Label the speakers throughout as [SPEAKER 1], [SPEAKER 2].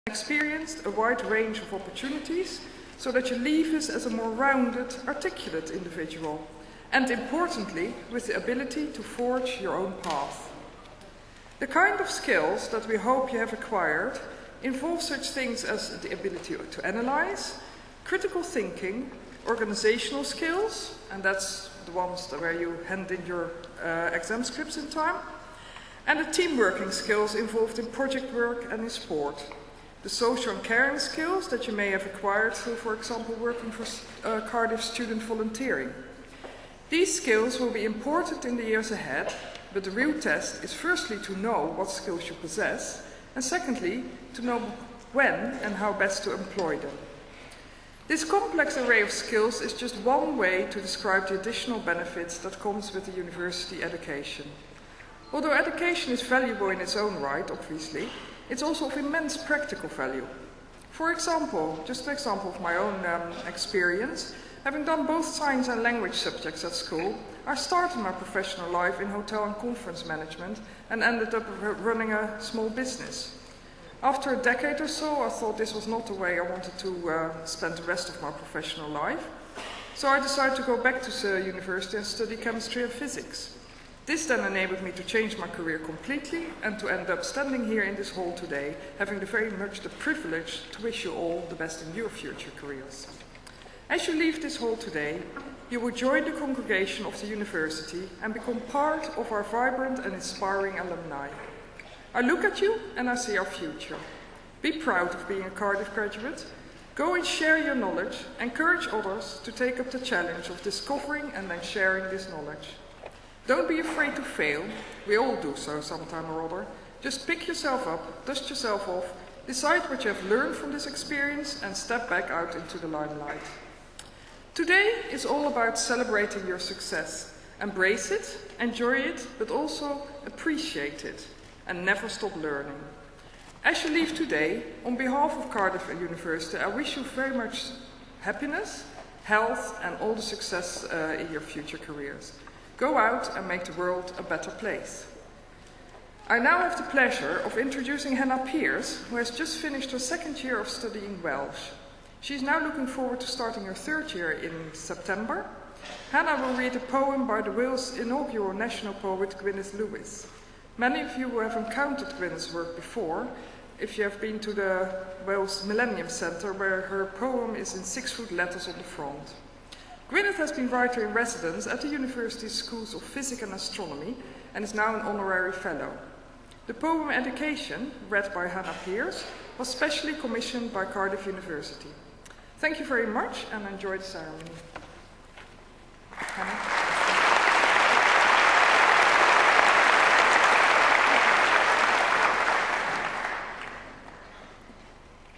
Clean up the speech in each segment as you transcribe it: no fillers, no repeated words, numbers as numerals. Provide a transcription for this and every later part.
[SPEAKER 1] experienced a wide range of opportunities so that you leave us as a more rounded, articulate individual, and importantly, with the ability to forge your own path. The kind of skills that we hope you have acquired involve such things as the ability to analyze, critical thinking, organizational skills, and that's the ones where you hand in your exam scripts in time, and the team working skills involved in project work and in sport. The social and caring skills that you may have acquired through, for example, working for Cardiff student volunteering. These skills will be important in the years ahead, but the real test is firstly to know what skills you possess, and secondly, to know when and how best to employ them. This complex array of skills is just one way to describe the additional benefits that comes with the university education. Although education is valuable in its own right, obviously, it's also of immense practical value. For example, just an example of my own experience, having done both science and language subjects at school, I started my professional life in hotel and conference management and ended up running a small business. After a decade or so, I thought this was not the way I wanted to spend the rest of my professional life. So I decided to go back to university and study chemistry and physics. This then enabled me to change my career completely and to end up standing here in this hall today, having very much the privilege to wish you all the best in your future careers. As you leave this hall today, you will join the congregation of the university and become part of our vibrant and inspiring alumni. I look at you and I see our future. Be proud of being a Cardiff graduate. Go and share your knowledge. Encourage others to take up the challenge of discovering and then sharing this knowledge. Don't be afraid to fail. We all do so sometime or other. Just pick yourself up, dust yourself off, decide what you have learned from this experience and step back out into the limelight. Today is all about celebrating your success. Embrace it, enjoy it, but also appreciate it and never stop learning. As you leave today, on behalf of Cardiff University, I wish you very much happiness, health and all the success in your future careers. Go out and make the world a better place. I now have the pleasure of introducing Hannah Pearce, who has just finished her second year of studying Welsh. She is now looking forward to starting her third year in September. Hannah will read a poem by the Wales' inaugural national poet Gwyneth Lewis. Many of you will have encountered Gwyneth's work before, if you have been to the Wales Millennium Centre, where her poem is in 6-foot letters on the front. Gwyneth has been writer in residence at the university's Schools of Physics and Astronomy and is now an honorary fellow. The poem Education, read by Hannah Pearce, was specially commissioned by Cardiff University. Thank you very much and enjoy the ceremony. Hannah.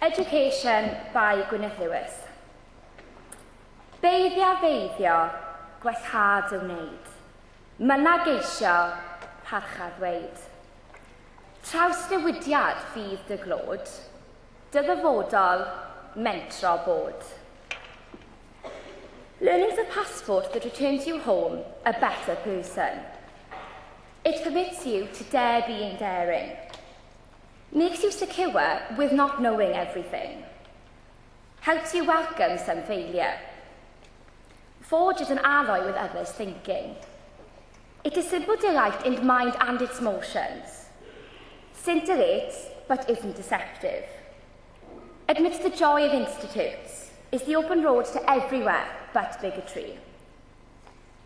[SPEAKER 2] Education by Gwyneth Lewis. Beiddio, gwellhad y wneud. Myna geisio, parchad ddweud. Trawsnewidiad fydd dy glod, dy ddyfodol, mentro bod. Learning is a passport that returns you home a better person. It permits you to dare being daring. Makes you secure with not knowing everything. Helps you welcome some failure. Forges an alloy with others' thinking. It is simple delight in mind and its motions. Scintillates, but isn't deceptive. Admits the joy of institutes, is the open road to everywhere but bigotry.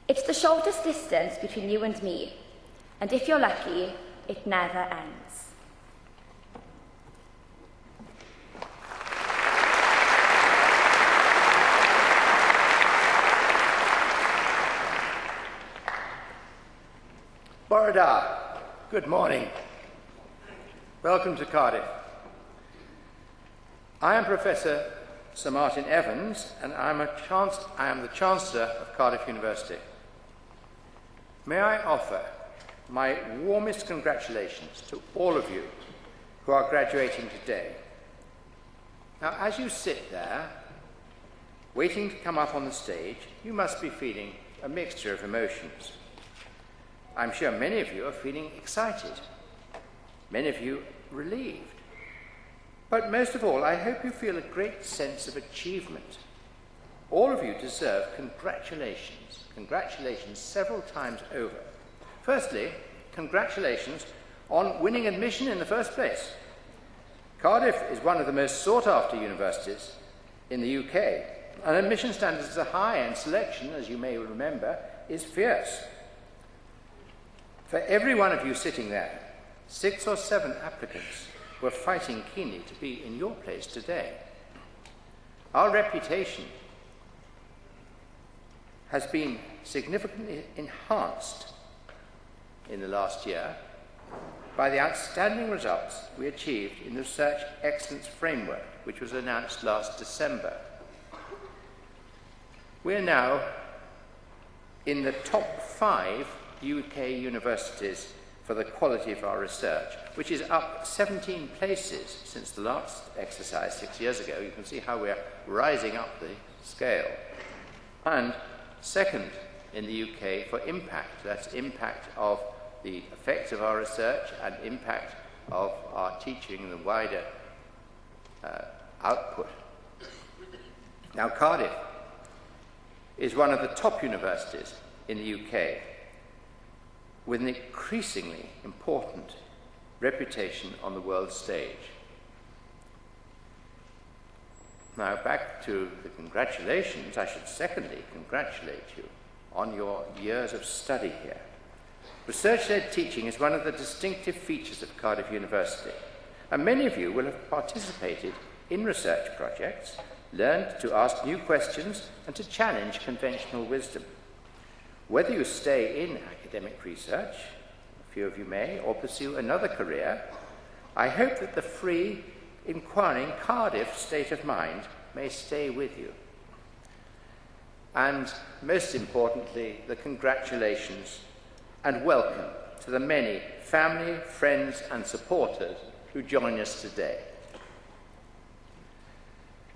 [SPEAKER 2] It's the shortest distance between you and me, and if you're lucky, it never ends.
[SPEAKER 3] Borada, good morning. Welcome to Cardiff. I am Professor Sir Martin Evans, and I am the Chancellor of Cardiff University. May I offer my warmest congratulations to all of you who are graduating today. Now, as you sit there, waiting to come up on the stage, you must be feeling a mixture of emotions. I'm sure many of you are feeling excited, many of you relieved, But most of all, I hope you feel a great sense of achievement. All of you deserve congratulations. Congratulations several times over. Firstly, congratulations on winning admission in the first place. Cardiff is one of the most sought-after universities in the UK, and admission standards are high and selection, as you may remember, is fierce. For every one of you sitting there, 6 or 7 applicants were fighting keenly to be in your place today. Our reputation has been significantly enhanced in the last year by the outstanding results we achieved in the Research Excellence Framework, which was announced last December. We're now in the top 5 UK universities for the quality of our research, which is up 17 places since the last exercise 6 years ago. You can see how we're rising up the scale. And second in the UK for impact. That's impact of the effects of our research and impact of our teaching and the wider output. Now, Cardiff is one of the top universities in the UK with an increasingly important reputation on the world stage. Now, back to the congratulations. I should secondly congratulate you on your years of study here. Research-led teaching is one of the distinctive features of Cardiff University, and many of you will have participated in research projects, learned to ask new questions and to challenge conventional wisdom. Whether you stay in academic research, a few of you may, or pursue another career, I hope that the free, inquiring Cardiff state of mind may stay with you. And most importantly, the congratulations and welcome to the many family, friends and supporters who join us today.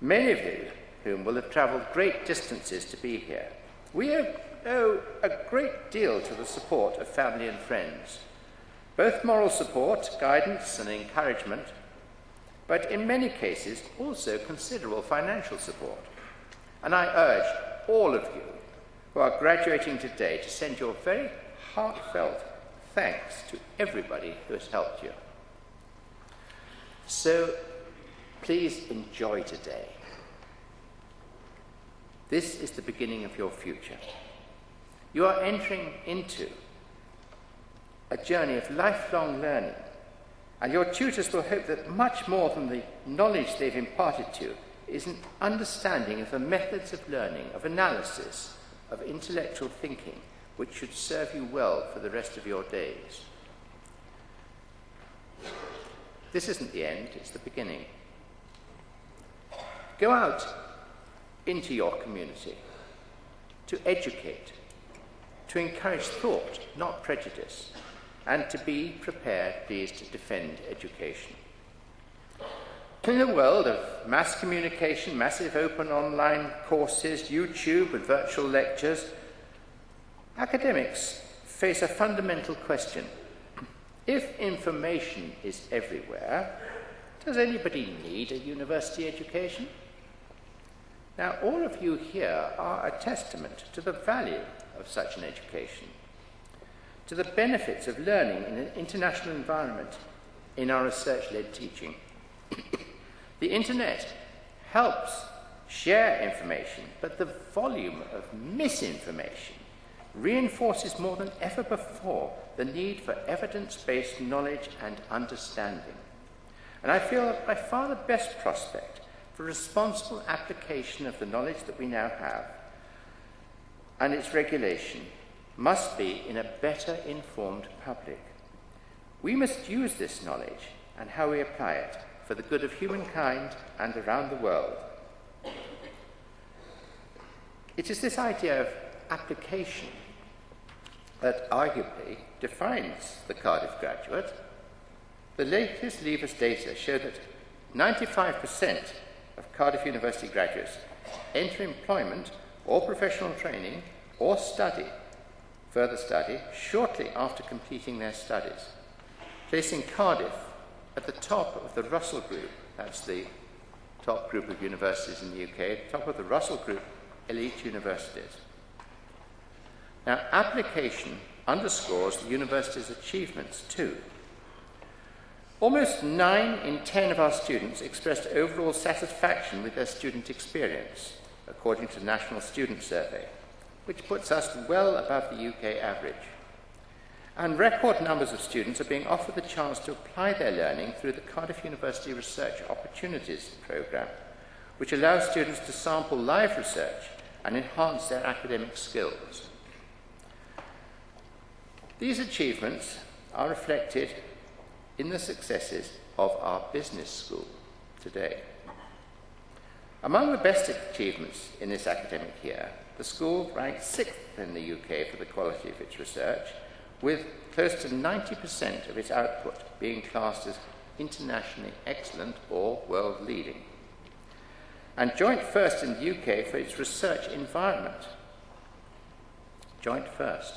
[SPEAKER 3] Many of you whom will have travelled great distances to be here. We owe a great deal to the support of family and friends, both moral support, guidance and encouragement, but in many cases also considerable financial support. And I urge all of you who are graduating today to send your very heartfelt thanks to everybody who has helped you. So please enjoy today. This is the beginning of your future. You are entering into a journey of lifelong learning, and your tutors will hope that much more than the knowledge they've imparted to you is an understanding of the methods of learning, of analysis, of intellectual thinking, which should serve you well for the rest of your days. This isn't the end, it's the beginning. Go out into your community to educate, to encourage thought, not prejudice, and to be prepared, please, to defend education. In a world of mass communication, massive open online courses, YouTube and virtual lectures, academics face a fundamental question. If information is everywhere, does anybody need a university education? Now, all of you here are a testament to the value of such an education, to the benefits of learning in an international environment in our research-led teaching. The internet helps share information, but the volume of misinformation reinforces more than ever before the need for evidence-based knowledge and understanding. And I feel that by far the best prospect for responsible application of the knowledge that we now have and its regulation must be in a better informed public. We must use this knowledge and how we apply it for the good of humankind and around the world. It is this idea of application that arguably defines the Cardiff graduate. The latest Leavers data show that 95% of Cardiff University graduates enter employment or professional training or further study, shortly after completing their studies, placing Cardiff at the top of the Russell Group, that's the top group of universities in the UK, top of the Russell Group elite universities. Now, application underscores the university's achievements too. Almost 9 in 10 of our students expressed overall satisfaction with their student experience, according to the National Student Survey, which puts us well above the UK average. And record numbers of students are being offered the chance to apply their learning through the Cardiff University Research Opportunities Programme, which allows students to sample live research and enhance their academic skills. These achievements are reflected in the successes of our business school today. Among the best achievements in this academic year, the school ranked 6th in the UK for the quality of its research, with close to 90% of its output being classed as internationally excellent or world-leading. And joint first in the UK for its research environment. Joint first.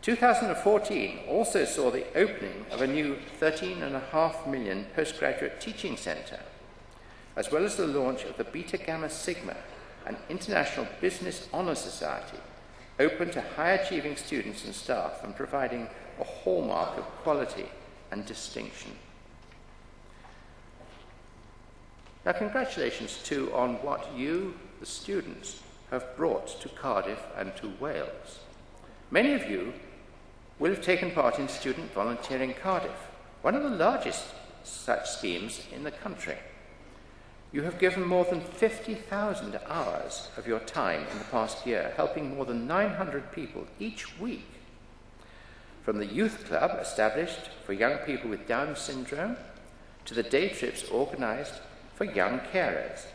[SPEAKER 3] 2014 also saw the opening of a new £13.5 million postgraduate teaching centre, as well as the launch of the Beta Gamma Sigma, an international business honour society, open to high-achieving students and staff and providing a hallmark of quality and distinction. Now, congratulations too on what you, the students, have brought to Cardiff and to Wales. Many of you will have taken part in Student Volunteering Cardiff, one of the largest such schemes in the country. You have given more than 50,000 hours of your time in the past year, helping more than 900 people each week. From the youth club established for young people with Down syndrome to the day trips organised for young carers.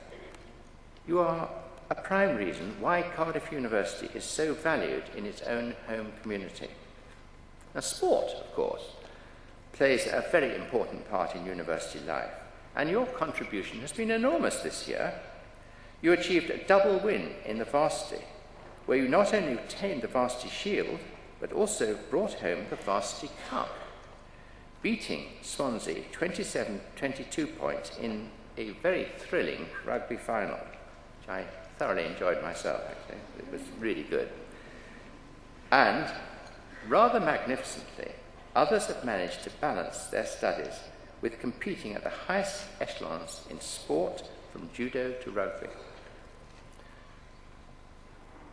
[SPEAKER 3] You are a prime reason why Cardiff University is so valued in its own home community. Now, sport, of course, plays a very important part in university life, and your contribution has been enormous this year. You achieved a double win in the varsity, where you not only obtained the varsity shield, but also brought home the varsity cup, beating Swansea 27-22 points in a very thrilling rugby final, which I thoroughly enjoyed myself, actually. It was really good. And rather magnificently, others have managed to balance their studies with competing at the highest echelons in sport, from judo to rugby.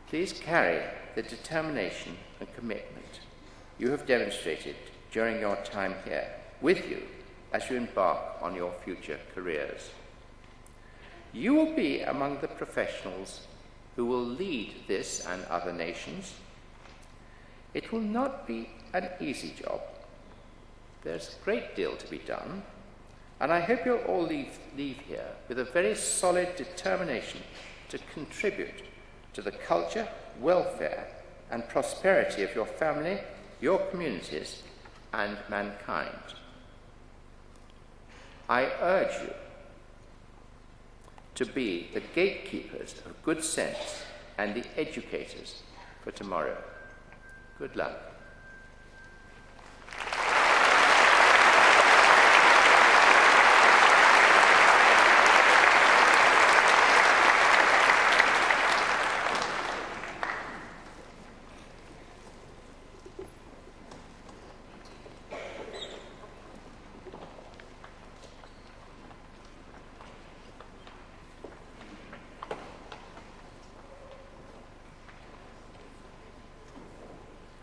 [SPEAKER 3] Please carry the determination and commitment you have demonstrated during your time here with you as you embark on your future careers. You will be among the professionals who will lead this and other nations. It will not be an easy job. There's a great deal to be done, and I hope you'll all leave here with a very solid determination to contribute to the culture, welfare, and prosperity of your family, your communities, and mankind. I urge you to be the gatekeepers of good sense and the educators for tomorrow. Good luck.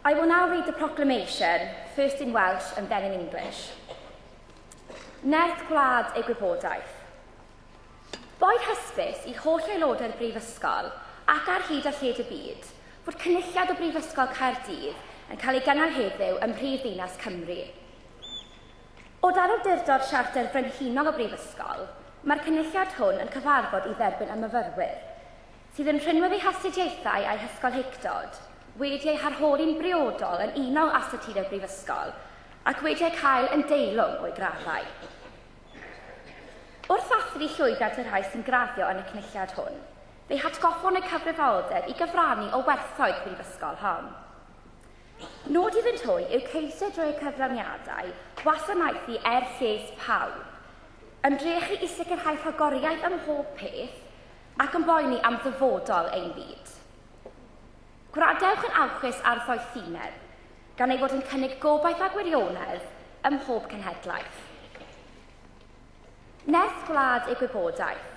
[SPEAKER 2] I will now read the proclamation, first in Welsh and then in English. Nerth Gwlad ei Gwybodaeth. Boed hysbys i holl aelodau'r Brifysgol ac ar hyd a lled y byd fod cynulliad o Brifysgol Caerdydd yn cael ei gynnal heddiw ym Mhrifddinas Cymru. O dan awdurdod Siarter Frenhinol o Brifysgol, mae'r cynulliad hwn yn cyfarfod i dderbyn y myfyrwyr, sydd yn rhynwedd eu hastudiaethau a'i hysgolheictod, wedi ei harholi'n briodol yn unol astudiaethau Brifysgol ac wedi ei cael yn deilwng o'i graddau. Wrth ddathlu llwyddiant yr rhai sy'n graddio yn y cynulliad hwn, fe'i hatgoffon y cyfrifoldeb i gyfrannu o werthoedd Brifysgol hon. Nod iddynt hwy yw ceisio drwy y cyfraniadau gwasanaethu lles pawb, ymdrechu i sicrhau rhagoriaeth ym mhob peth ac yn boeni am ddyfodol ein byd. Gwradewch yn awchus ar ddoethineb, gan ei fod yn cynnig gobaith a gwirionedd ym mhob cenhedlaeth. Nerth gwlad ei gwybodaeth.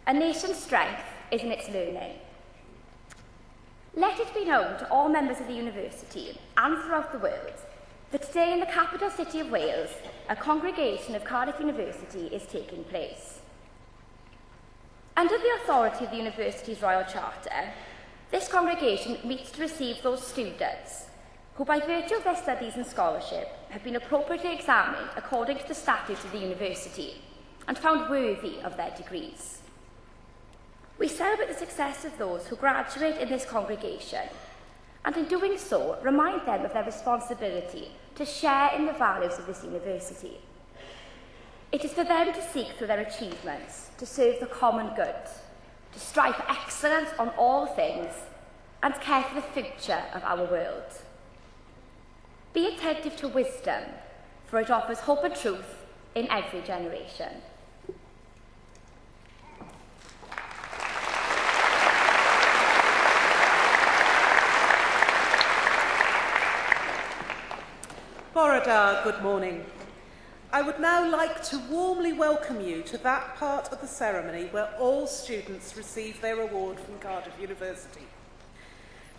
[SPEAKER 2] A nation's strength is in its learning. Let it be known to all members of the university and throughout the world that today in the capital city of Wales, a congregation of Cardiff University is taking place. Under the authority of the university's Royal Charter, this congregation meets to receive those students who, by virtue of their studies and scholarship, have been appropriately examined according to the statutes of the university and found worthy of their degrees. We celebrate the success of those who graduate in this congregation, and in doing so, remind them of their responsibility to share in the values of this university. It is for them to seek through their achievements to serve the common good, to strive for excellence on all things, and care for the future of our world. Be attentive to wisdom, for it offers hope and truth in every generation.
[SPEAKER 4] Bore da, good morning. I would now like to warmly welcome you to that part of the ceremony where all students receive their award from Cardiff University.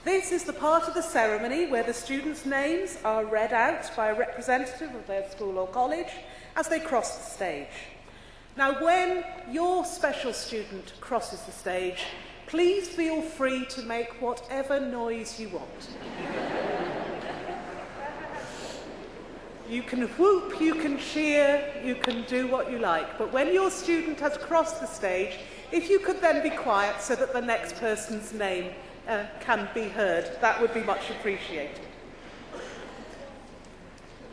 [SPEAKER 4] This is the part of the ceremony where the students' names are read out by a representative of their school or college as they cross the stage. Now, when your special student crosses the stage, please feel free to make whatever noise you want. You can whoop, you can cheer, you can do what you like. But when your student has crossed the stage, if you could then be quiet so that the next person's name can be heard, that would be much appreciated.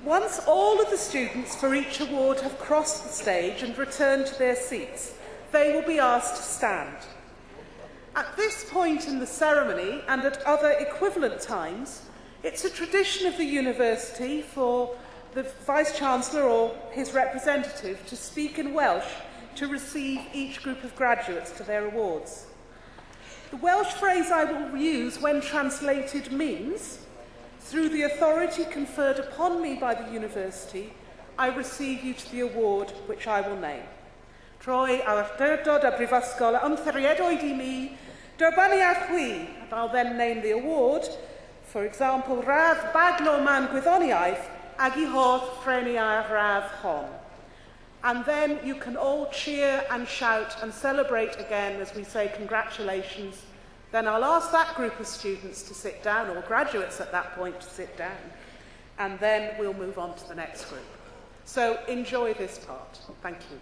[SPEAKER 4] Once all of the students for each award have crossed the stage and returned to their seats, they will be asked to stand. At this point in the ceremony, and at other equivalent times, it's a tradition of the university for the Vice-Chancellor or his representative to speak in Welsh to receive each group of graduates to their awards. The Welsh phrase I will use when translated means, through the authority conferred upon me by the university, I receive you to the award which I will name. Troi awdurdod a brifysgol a ymthriedwyd I mi, dyrbaniad chwi, and I'll then name the award. For example, Radd Baglo Man Gwyddoniaeth, ag I holl ffrenia radd hon. And then you can all cheer and shout and celebrate again as we say congratulations. Then I'll ask that group of students to sit down, or graduates at that point to sit down, and then we'll move on to the next group. So enjoy this part. Thank you.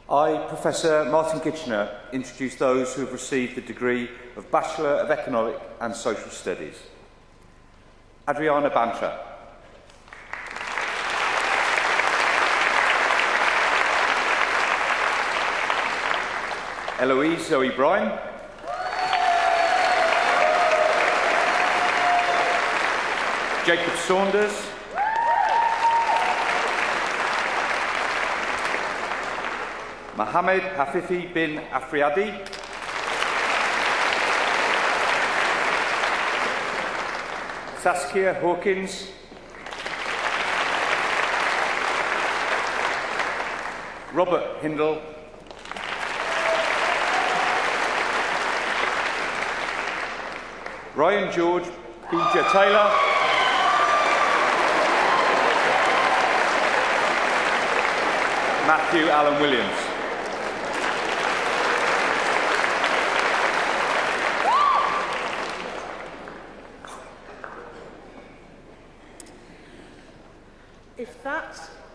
[SPEAKER 5] I, Professor Martin Kitchener, introduce those who have received the degree of Bachelor of Economic and Social Studies. Adriana Bantra. Eloise Zoe Bryan. Jacob Saunders. Mohammed Hafifi bin Afriadi. Saskia Hawkins. Robert Hindle. Ryan George B.J. Taylor. Matthew Allen Williams.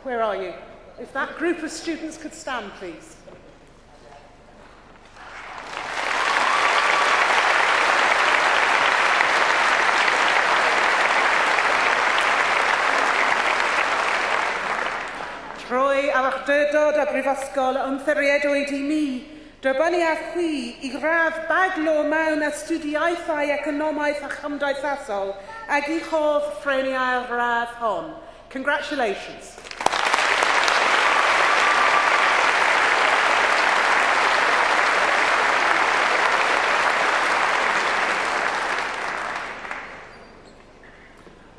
[SPEAKER 4] Where are you? If that group of students could stand, please. awdurdod a brifysgol ymddiriedwyd I mi, dybynnu a chwi I gradd baglo mewn astudiaethau economaeth a chymdeithasol ag I chodd ffreniau'r radd hon. Congratulations.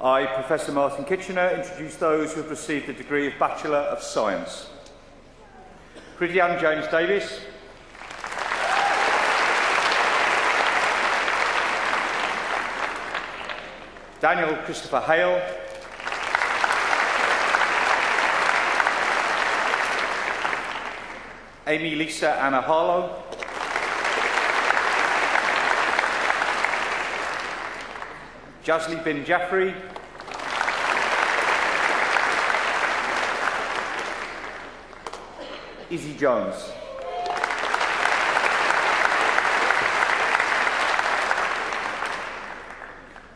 [SPEAKER 5] I, Professor Martin Kitchener, introduce those who have received the degree of Bachelor of Science. Prydian James Davis. Daniel Christopher Hale. Amy Lisa Anna Harlow. Jasli bin Jaffrey. Izzy Jones.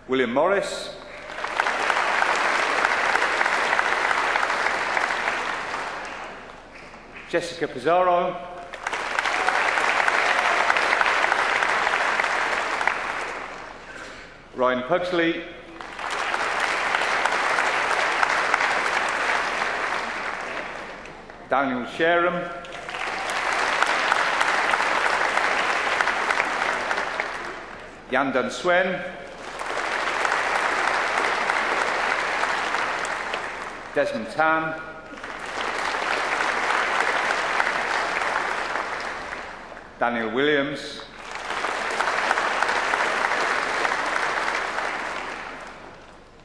[SPEAKER 5] William Morris. Jessica Pizarro. Ryan Pugsley. Daniel Sherham. Yandan Swen. Desmond Tan. Daniel Williams.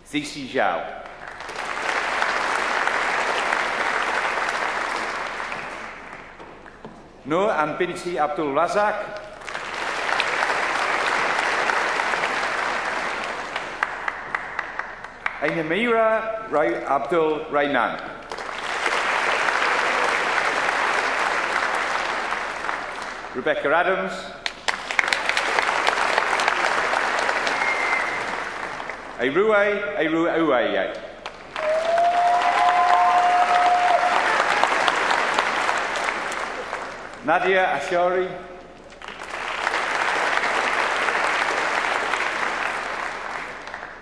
[SPEAKER 5] Zizi Zhao. Noor and Binti Abdul Razak. Ainamira Ray Abdul Raynan. Rebecca Adams. Eruwe. Nadia Ashari.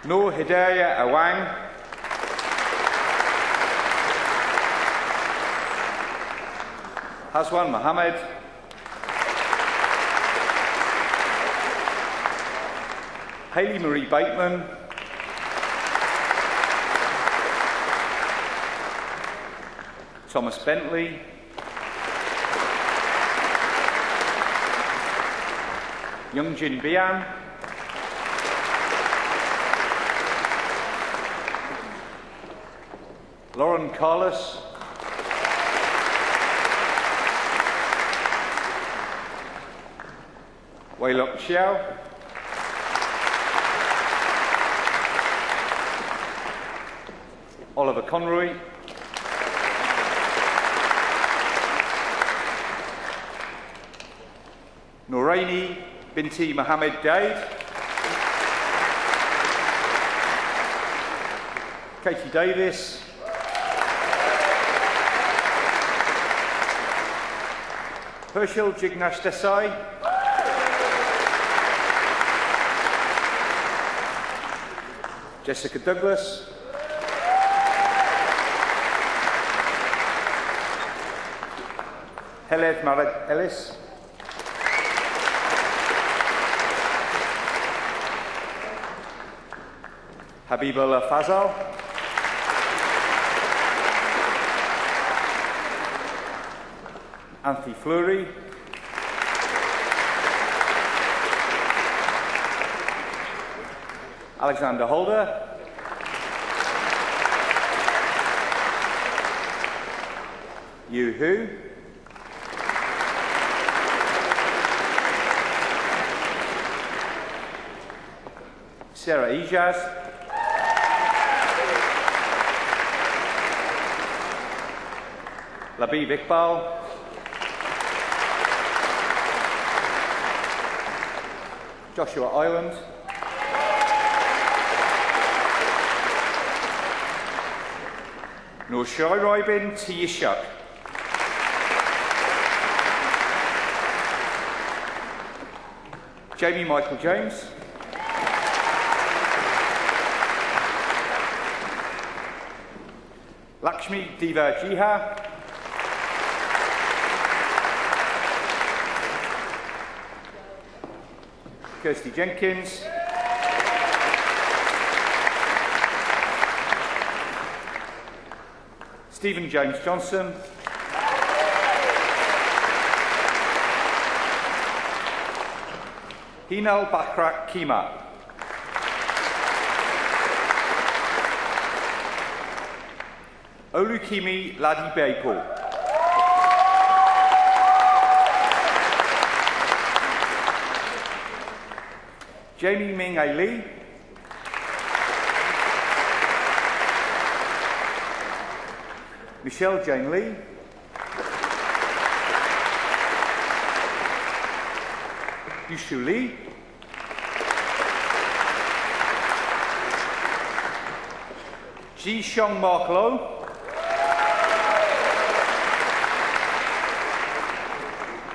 [SPEAKER 5] Noor Hidayah Awang. Haswan Mohammed. Hayley Marie Bateman. Thomas Bentley. Youngjin Bian. Lauren Carlos. Wei Lok Xiao. Oliver Conroy. Noraini Binti Mohammed Dade. Katie Davis. Herschel Jignash Desai. Jessica Douglas. Heled Marek Ellis. Habibullah Fazal. Anthony Fleury. Alexander Holder. Yu Hu. Sarah Ijaz. Labib Iqbal. Joshua Island. Noor Shairibin Tiyishak. Jamie Michael James. Lakshmi Diva Jiha. Kirsty Jenkins. Stephen James Johnson. Hinal Bakrak Kima. Olukimi Ladibepo. Jamie Ming A. Lee. Michelle Jane Lee. Yushu Lee. Ji Xiong Mark Low.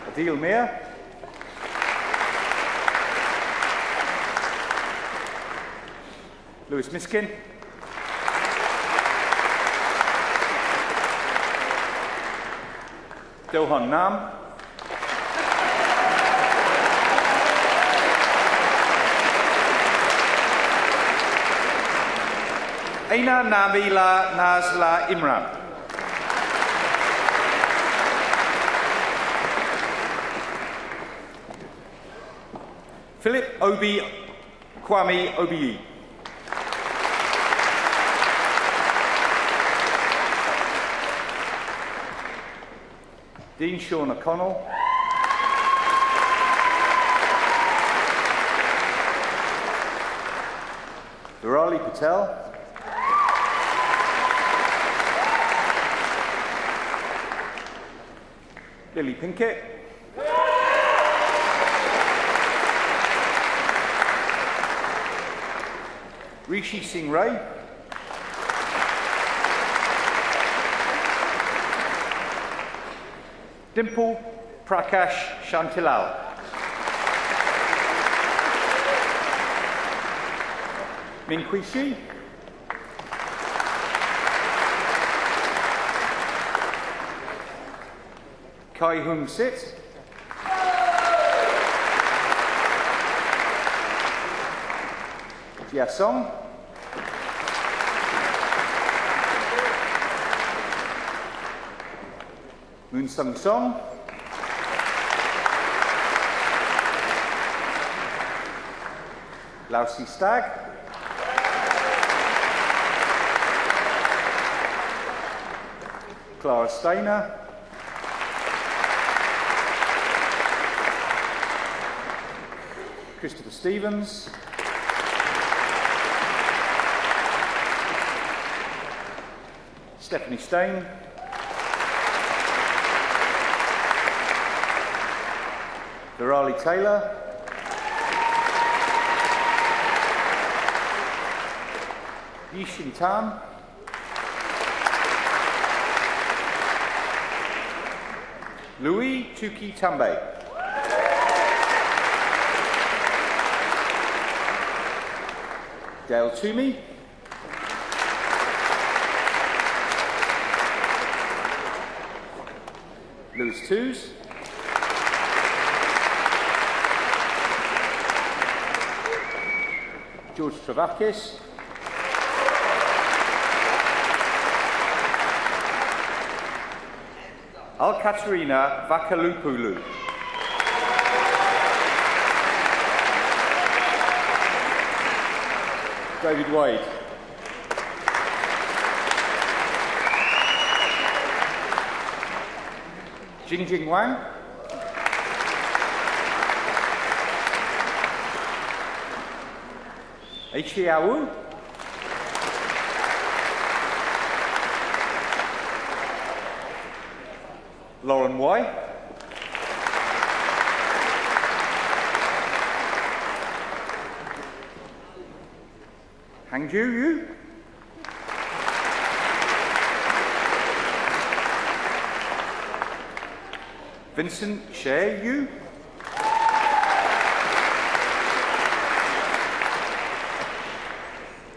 [SPEAKER 5] Adil Mir. Lewis Miskin. Dohan Nam. Aina Nabila Nazla Imran. Philip Obi Kwame Obi. Dean Sean O'Connell. Virali Patel. Lily Pinkett. Rishi Singh Ray. Dimple Prakash Shantilal. Ming-Kui Shi. Kai Hung Sit. Jia Song. Moon Sung Song. Lausi Stag. Clara Steiner. Christopher Stevens. Stephanie Stain. Virali Taylor. Yishin Tan. Louis Tuki Tambe. Dale Toomey. Lewis Twos. George Travakis. Al-Katerina Vakalupulu. David Wade. Jingjing Wang. Aichiawu. Lauren Y. Hangju Yu. Vincent Shea Yu.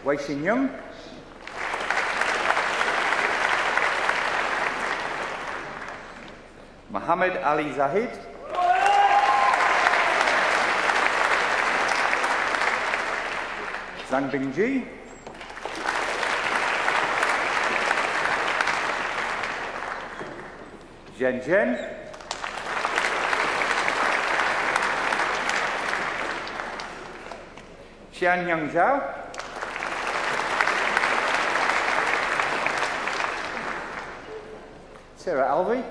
[SPEAKER 5] Wei Xin Young. Mohammed Ali Zahid. Zhang Bingji. Zhen Zhen. Xianyang Zhao. Sarah Alvey.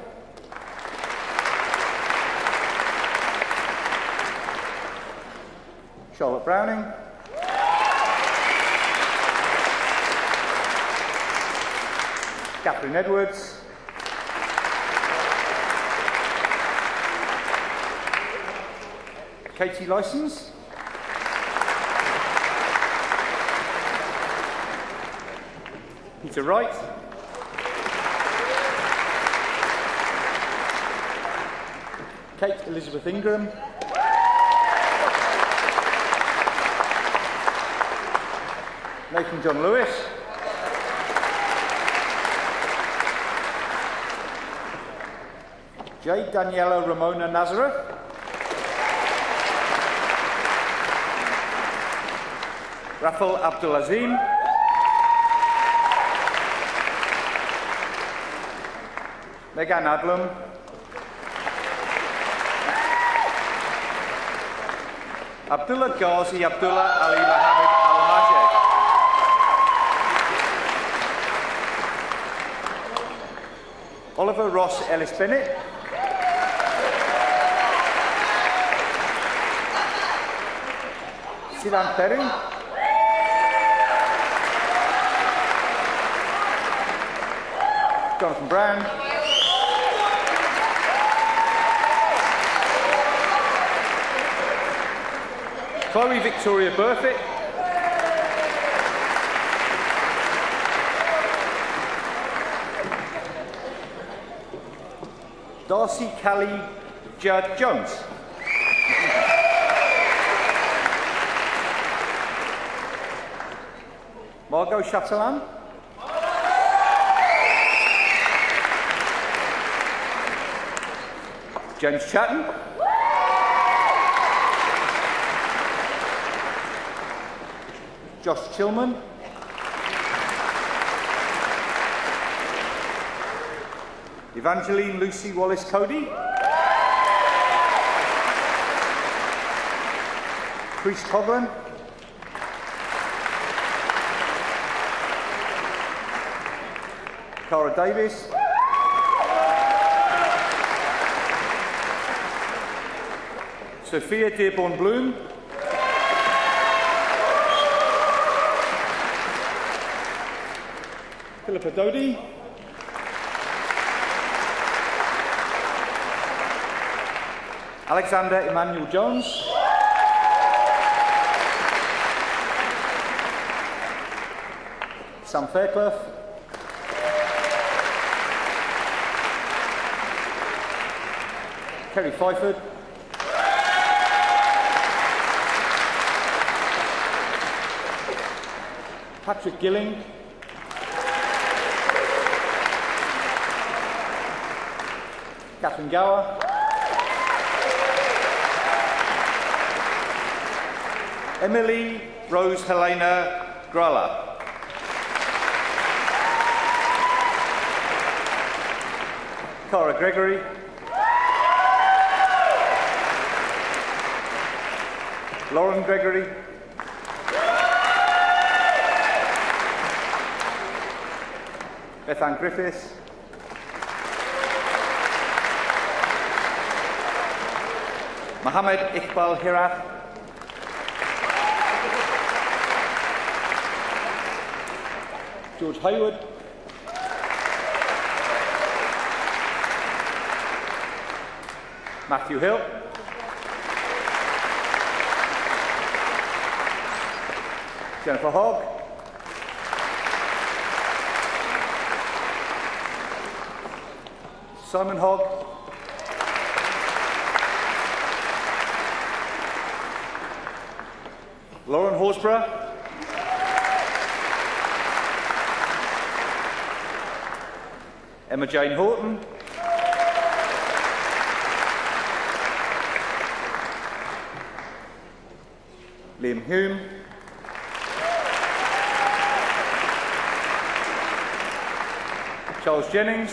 [SPEAKER 5] Charlotte Browning. Catherine Edwards. Katie Licence. Peter Wright. Kate Elizabeth Ingram. Nathan John Lewis. J. Daniela Ramona Nazareth. Rafal Abdulazim. Megan Adlam. Abdullah Ghazi Abdullah Ali Mohammed Al-Majed. Oliver Ross Ellis Bennett. Silan Perry. Jonathan Brown. Chloe Victoria Burfitt. Darcy Callie Judd Jones. Margot Chatelain. James Chatton. Josh Chilman. Evangeline Lucy Wallace Cody. Chris Coughlin. Cara Davis. Sophia Dearborn Bloom. Philippa Doty. Alexander Emmanuel Jones. Sam Fairclough. Kerry Fyford. Patrick Gilling. Catherine Gower. Emily Rose Helena Gralla. Cara Gregory. Lauren Gregory. Bethan Griffiths. Mohammed Iqbal Hirath. George Hayward. Matthew Hill. Jennifer Hogg. Simon Hogg. Lauren Horsburgh. Emma Jane Horton. Liam Hume. Charles Jennings.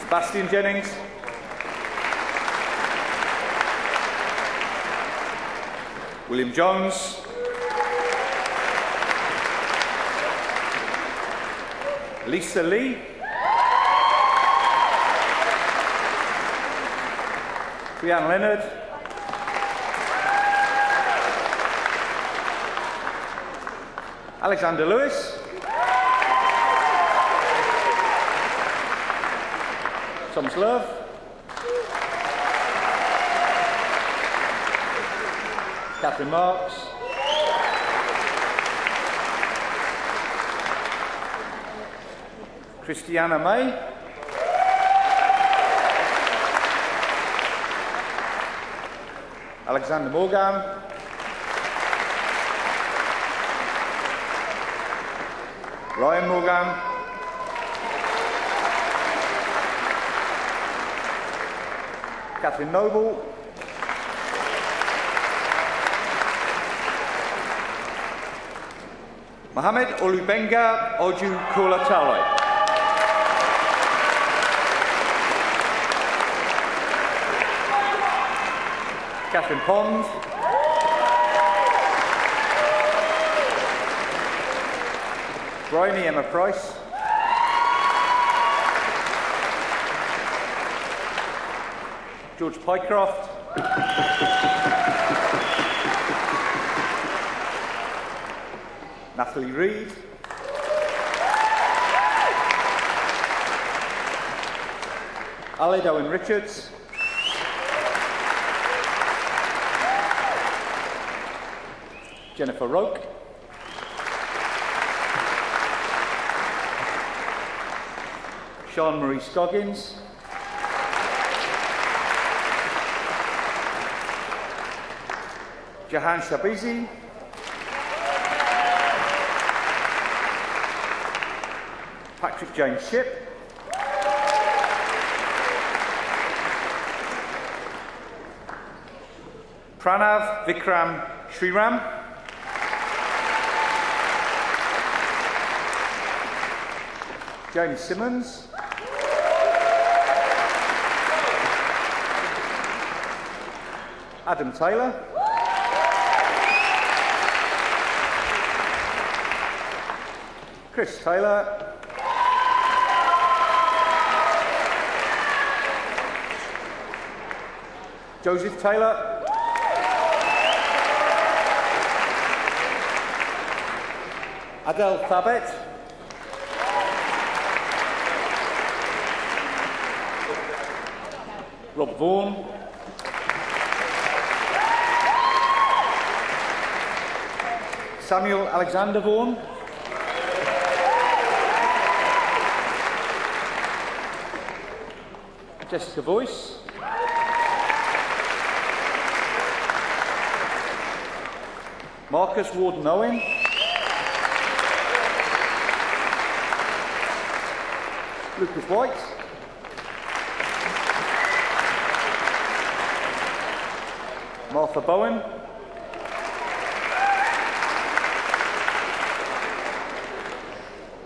[SPEAKER 5] Sebastian Jennings. William Jones. Lisa Lee. Brianne Leonard. Alexander Lewis. Thomas Love. Catherine Marks. Christiana May. Alexander Morgan. Ryan Morgan. Catherine Noble. Mohamed Olubenga Oju Kulatale. Catherine Pond. Bryony Emma Price. George Pycroft. Natalie Reid. Aled Owen Richards. Jennifer Roke. Sean Marie Scoggins. Jahan Shabizi. Patrick James Shipp. Pranav Vikram Sriram. James Simmons. Adam Taylor. Chris Taylor. Joseph Taylor. Adele Thabet. Rob Vaughan. Samuel Alexander Vaughan. Jessica Voice. Marcus Warden Owen. Lucas White. Martha Bowen.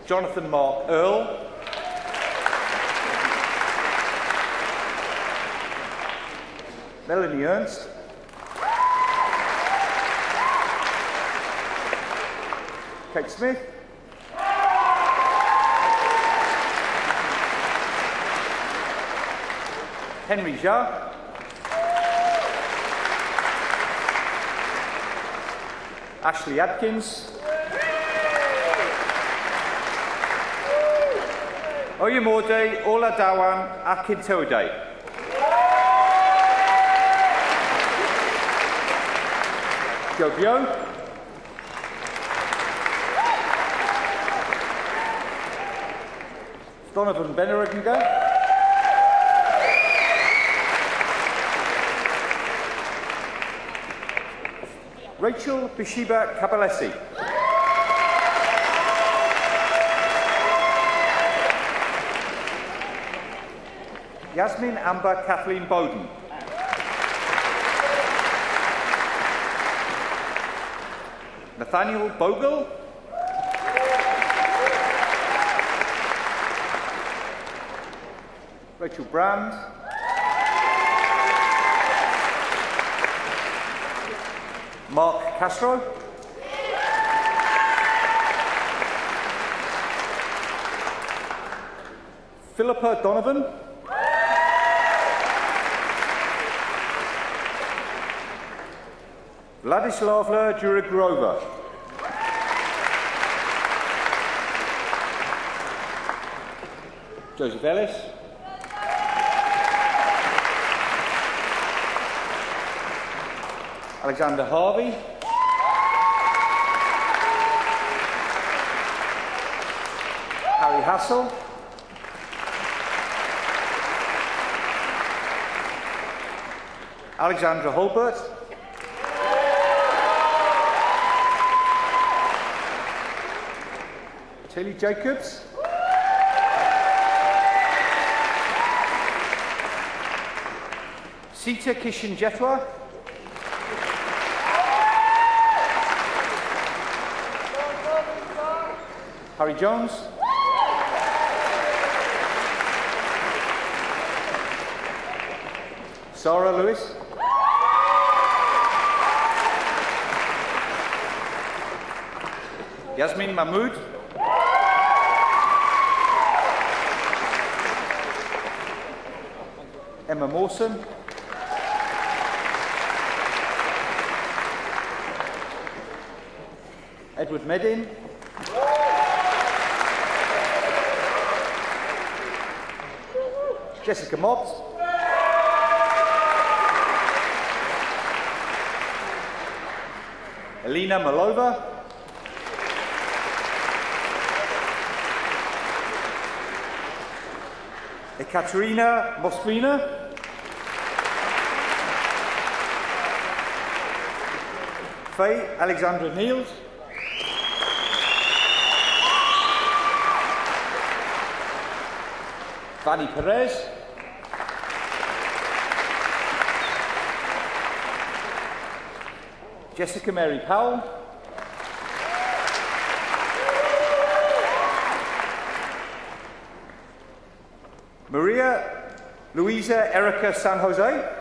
[SPEAKER 5] Jonathan Mark Earl. Melanie Ernst. Kate Smith. Henry Jha. Ashley Adkins. Oyemode Oladawan Akintode. Joe Bio. Donovan Beneringer. Rachel Bishiba Kabalesi. Yasmin Amber Kathleen Bowden. Nathaniel Bogle. Rachel Brand. Mark Castro. Philippa Donovan. Vladislavla Jurigorova. Joseph Ellis. Alexander Harvey. Harry Hassel. Alexandra Holbert. Tilly Jacobs. Sita Kishan Jetwa. Harry Jones. Sarah Lewis. Yasmin Mahmood. Emma Mawson. Edward Medin. Jessica Mobbs. Elena Malova. Ekaterina Moskvina. Faye Alexandra Niels. Vanny Perez. Jessica Mary Powell. Maria Luisa Erica San Jose.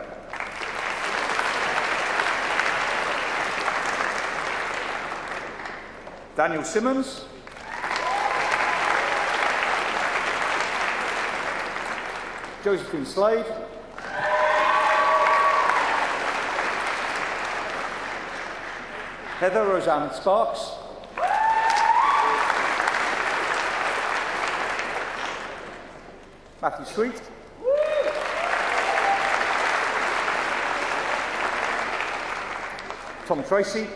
[SPEAKER 5] Daniel Simmons. Josephine Slade. Heather Roseanne Sparks. Matthew Sweet. Tom Tracy.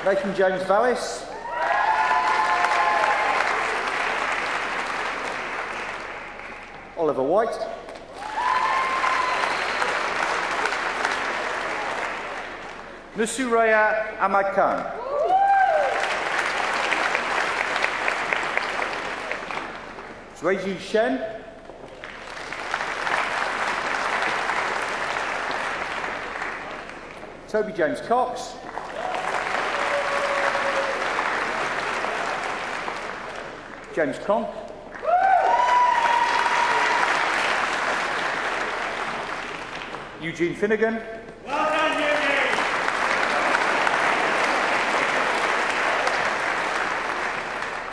[SPEAKER 5] Nathan James Vallis. Oliver White. Nusuraya Ahmad Khan. Zueju Shen. Toby James Cox. James Cronk. Eugene Finnegan.
[SPEAKER 6] Well done, Eugene!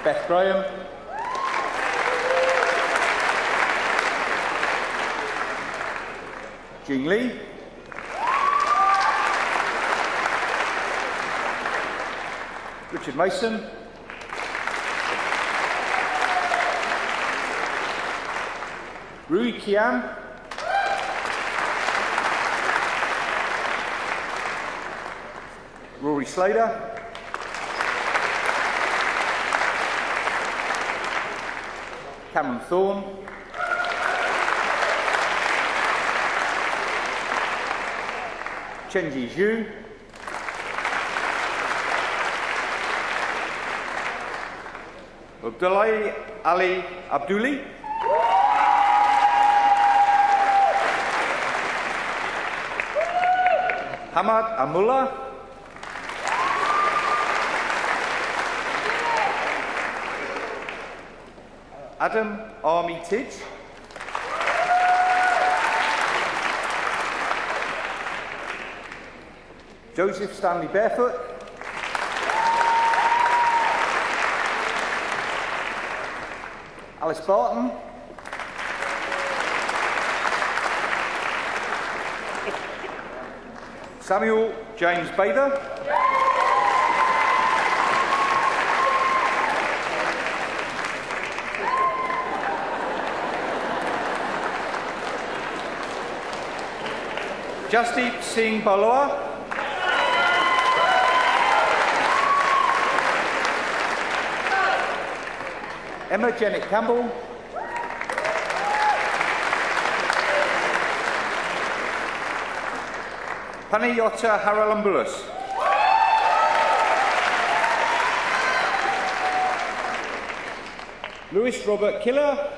[SPEAKER 5] Beth Graham. Jing Lee. Richard Mason. Rui Kian. Rory Slater. Cameron Thorne. Chenji Zhu. Abdullahi Ali Abduli. Hamad Amullah. Adam Armitage. Joseph Stanley Barefoot. Alice Barton. Samuel James Bather. Jasdeep Singh Baloa. Emma Janet Campbell. Panayota Haralambulus. Lewis Robert Killer.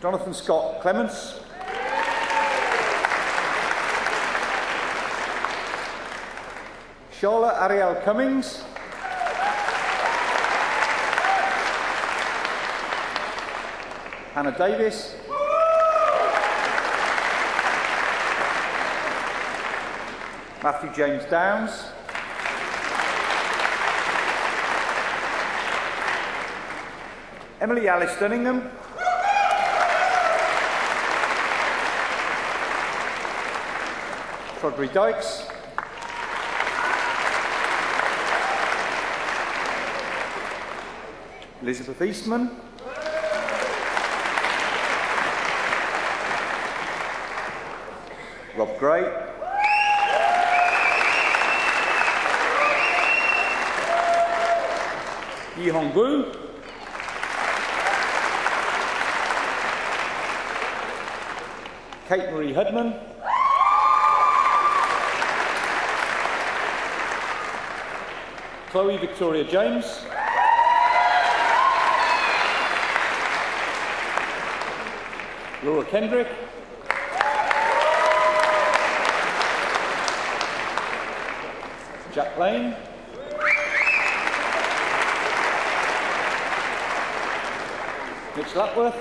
[SPEAKER 5] Jonathan Scott Clements. Charlotte Ariel Cummings. Hannah Davis. Matthew James Downs. Emily Alice Dunningham. Rodri Dykes. Elizabeth Eastman. Rob Gray. Yi Hong Wu. Kate Marie Hudman. Chloe Victoria James. Laura Kendrick. Jack Lane. Mitch Lapworth.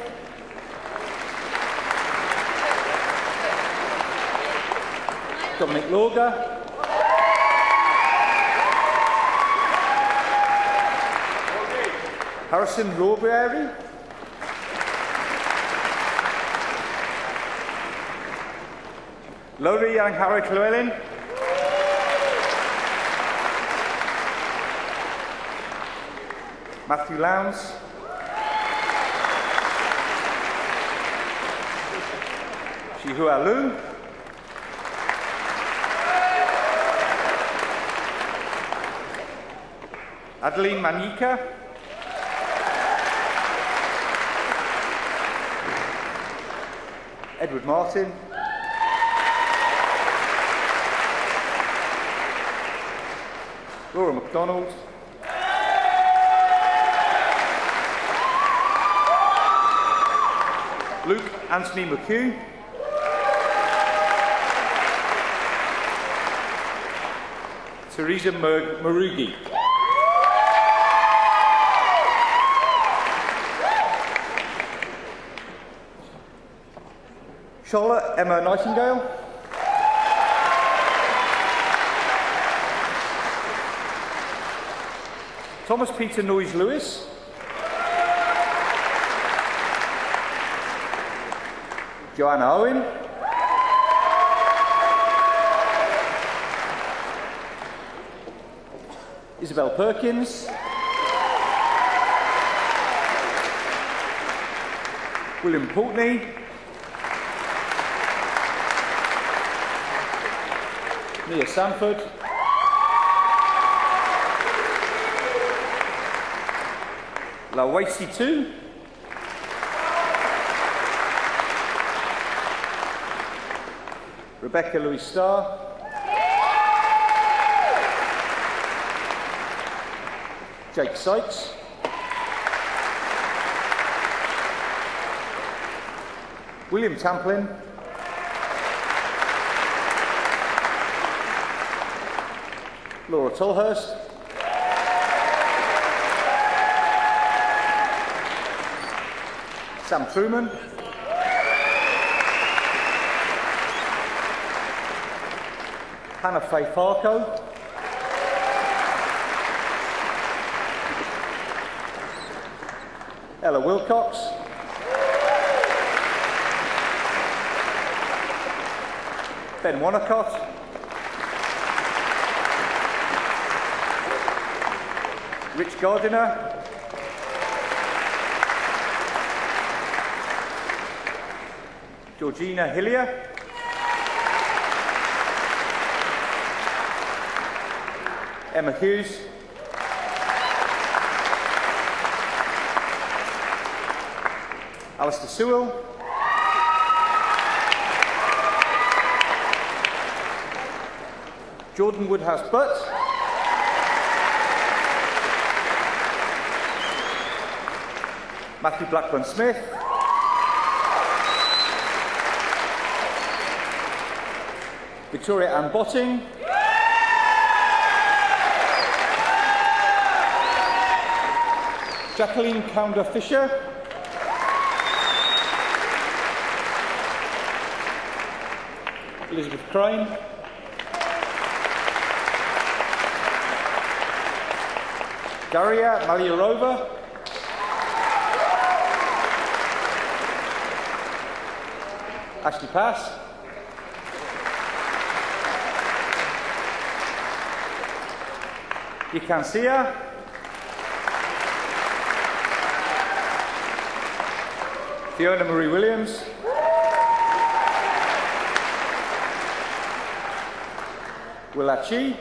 [SPEAKER 5] Dominic Lorga. Harrison Rawberry. Laurie Yang Harry Llewellyn. Matthew Lowndes. Shihua Lu. Adeline Manika. Edward Martin. Laura MacDonald. Luke Anthony McHugh. Teresa Marugi. Charlotte Emma Nightingale. Thomas Peter Noyes Lewis. Joanna Owen. Isabel Perkins. William Poultney. Nia Sanford. Lawasi 2. Rebecca Louis Starr. Jake Sykes. William Tamplin. Laura Tolhurst. Sam Truman. Hannah Faye Farco. Ella Wilcox. Ben Wanacott. Rich Gardiner. Georgina Hillier. Emma Hughes. Alistair Sewell. Jordan Woodhouse Butt. Matthew Blackburn Smith. Victoria Ann Botting. Jacqueline Pounder Fisher. Elizabeth Crane. Daria Maliarova. Ashley Pass. Yikansia. Fiona Marie Williams. Willachi.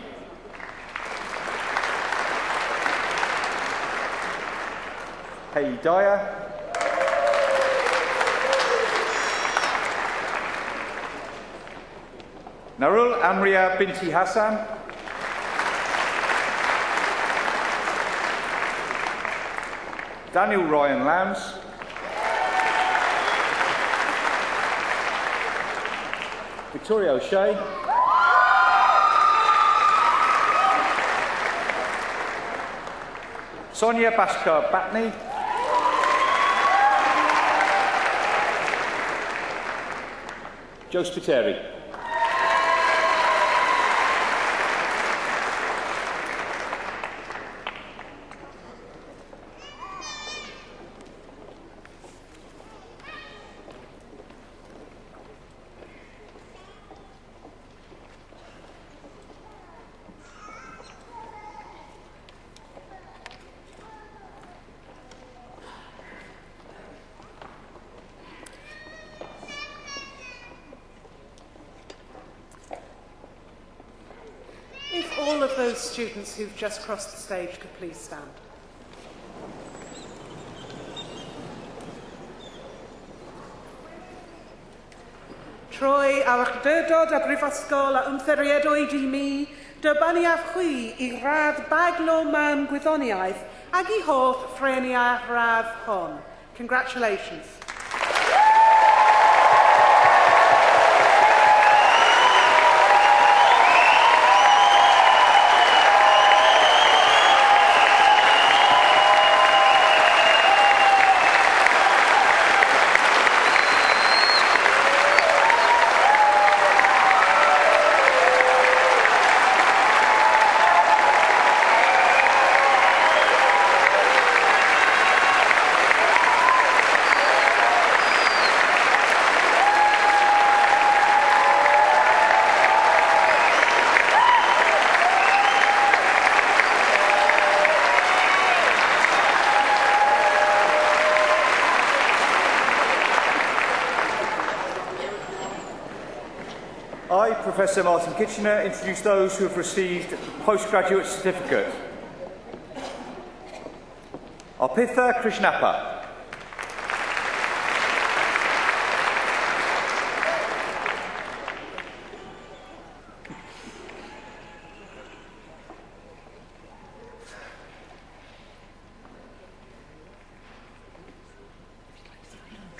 [SPEAKER 5] Hayley Dyer. Narul Amria Binti Hassan. Daniel Ryan Lambs. Victoria O'Shea. Sonia Bashkar Batney. Joe Spiteri.
[SPEAKER 4] All of those students who've just crossed the stage could please stand. Trwy awdurdod a brifysgol a ymddiriedwyd I mi, dybaniaf chwi I radd baglo man gwyddoniaeth ag I hoff ffrenia radd hon. Congratulations.
[SPEAKER 5] I, Professor Martin Kitchener, introduce those who have received the postgraduate certificate. Arpitha Krishnappa.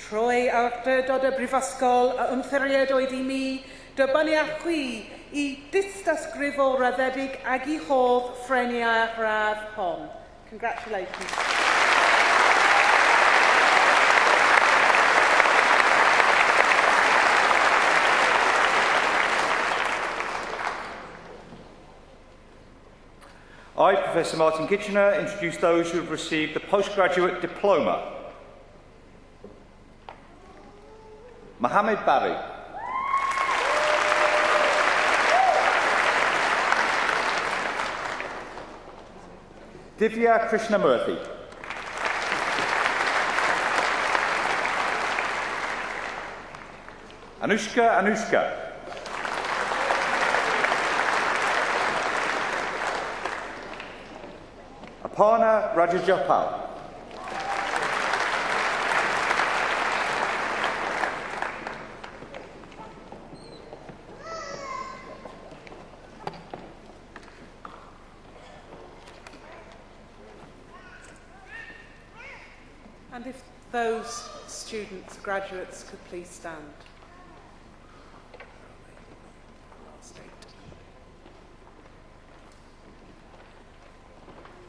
[SPEAKER 4] Trwy awdurdod y Brifysgol a ymthiried oedd I mi, dybanu a chwi I dystysgrif o raddedig ag I hodd ffreniau radd hon. Congratulations.
[SPEAKER 5] I, Professor Martin Kitchener, introduce those who have received the postgraduate diploma. Mohammed Barry. Divya Krishnamurthy. Anushka. Aparna Rajajapal.
[SPEAKER 4] And if those students, graduates, could please stand. Last eight.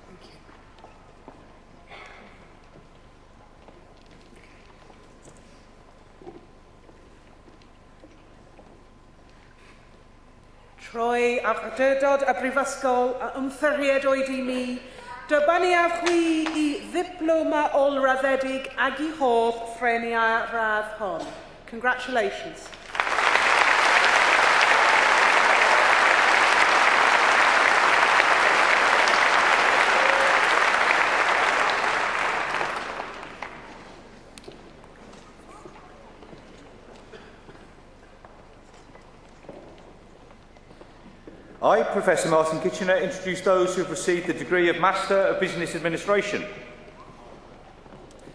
[SPEAKER 4] Thank you. Trwy awdurdod y Brifysgol a ymthiried oedd I mi, dybanu a chwi I ddiploma olraddedig ag I hodd ffreniau radd hon. Congratulations.
[SPEAKER 5] I, Professor Martin Kitchener, introduce those who have received the degree of Master of Business Administration.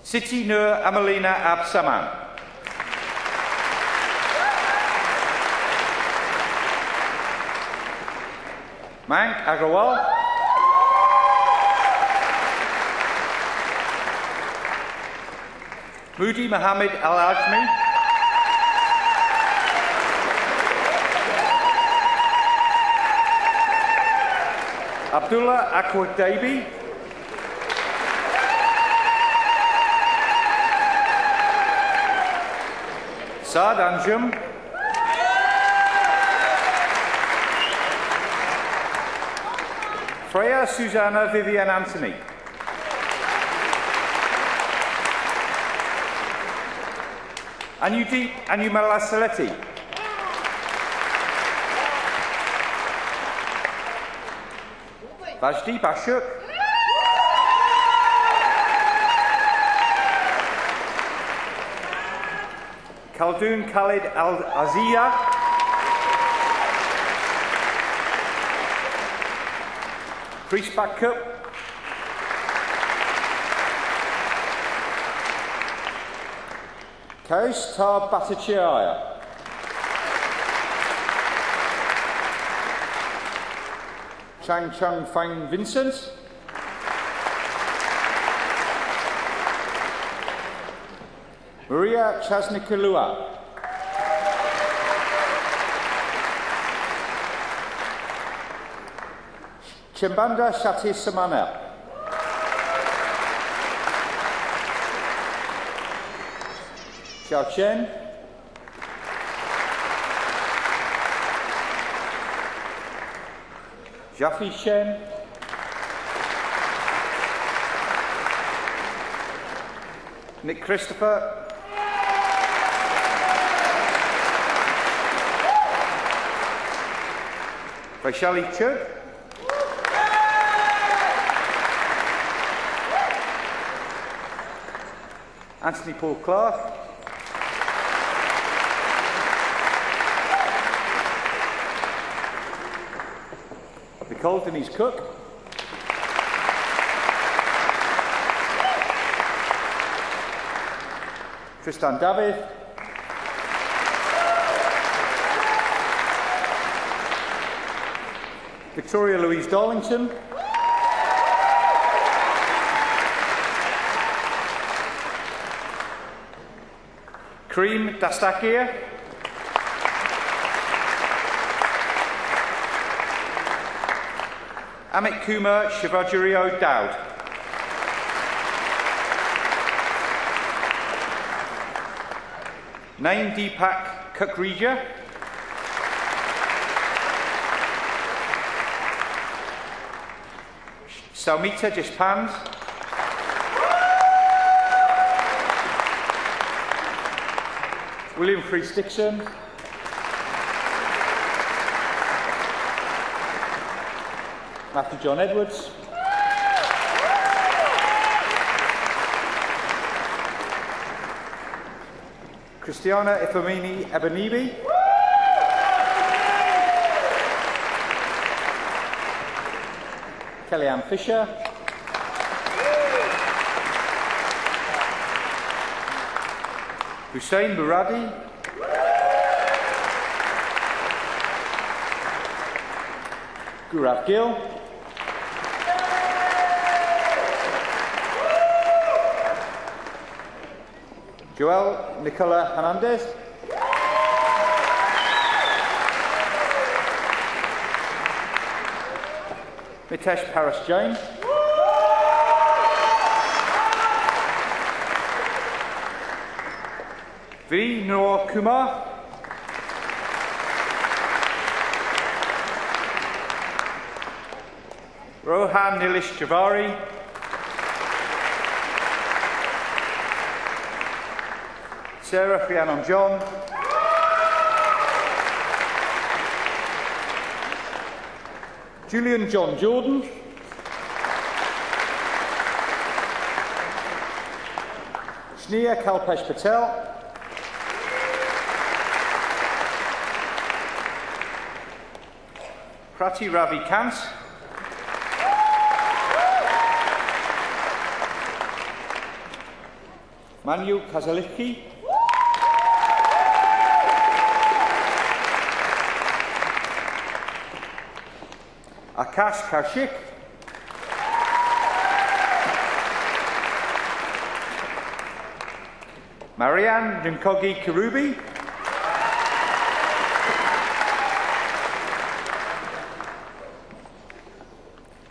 [SPEAKER 5] Siti Nur Amalina Ab Saman. Mank Agrawal. Moody Mohammed Al-Ajmi. Abdullah Akwad Dabi. Saad Anjum. Freya Susanna Vivian Anthony. Anudeep Anumala Saleti. Vajdeep Ashok. Khaldoon Khalid Al-Azia. Chris Bakup. Karis Tar Bhattacharya. Chang Chung Fang Vincent. Maria Chasnikalua. Chimbanda Shati Samana. Xiao Chen. Jaffi Shen. Nick Christopher. Vaishali Chug. Anthony Paul Clark. Nicole Denise Cook. Tristan David. Victoria Louise Darlington. Kareem Dastakir. Amit Kumar Shivajirio Dowd. Naim Deepak Kukrija. Saumita Jispand. William Freese Dixon. Matthew John Edwards. Christiana Ifamini Ebenibi. Kellyanne Fisher. Hussein Muradi. Gaurav Gill. Joel Nicola Hernandez. Mitesh Paras Jain. V. Noor Kumar. Rohan Nilesh Javari. Sarah Rhiannon John. Julian John Jordan. Shneya Kalpesh Patel. Prati Ravi Kant. Manu Kazalicki. Akash Kaushik. Marianne Nkogi Kirubi.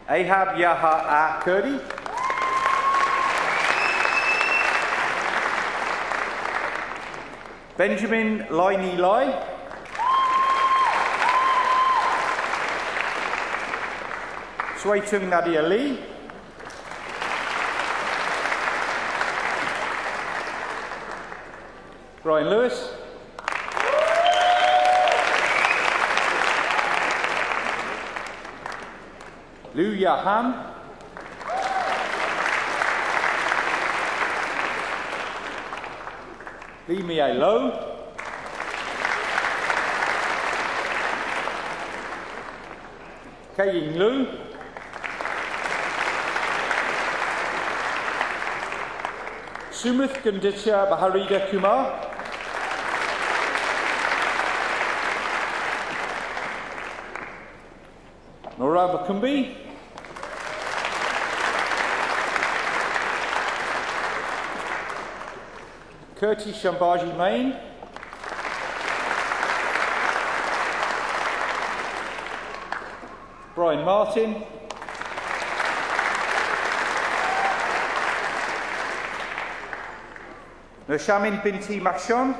[SPEAKER 5] Ahab Yaha Kurdi. Benjamin Laini Lai. Swaitung Nadia Lee. Brian Lewis. Liu Yahan. Lee Mie Lo. Kei Ying Lu. Sumith Ganditya Baharida Kumar. Nora Bakumbi. Kirti Shambaji Main. Brian Martin. Noshamin Binti Mashon.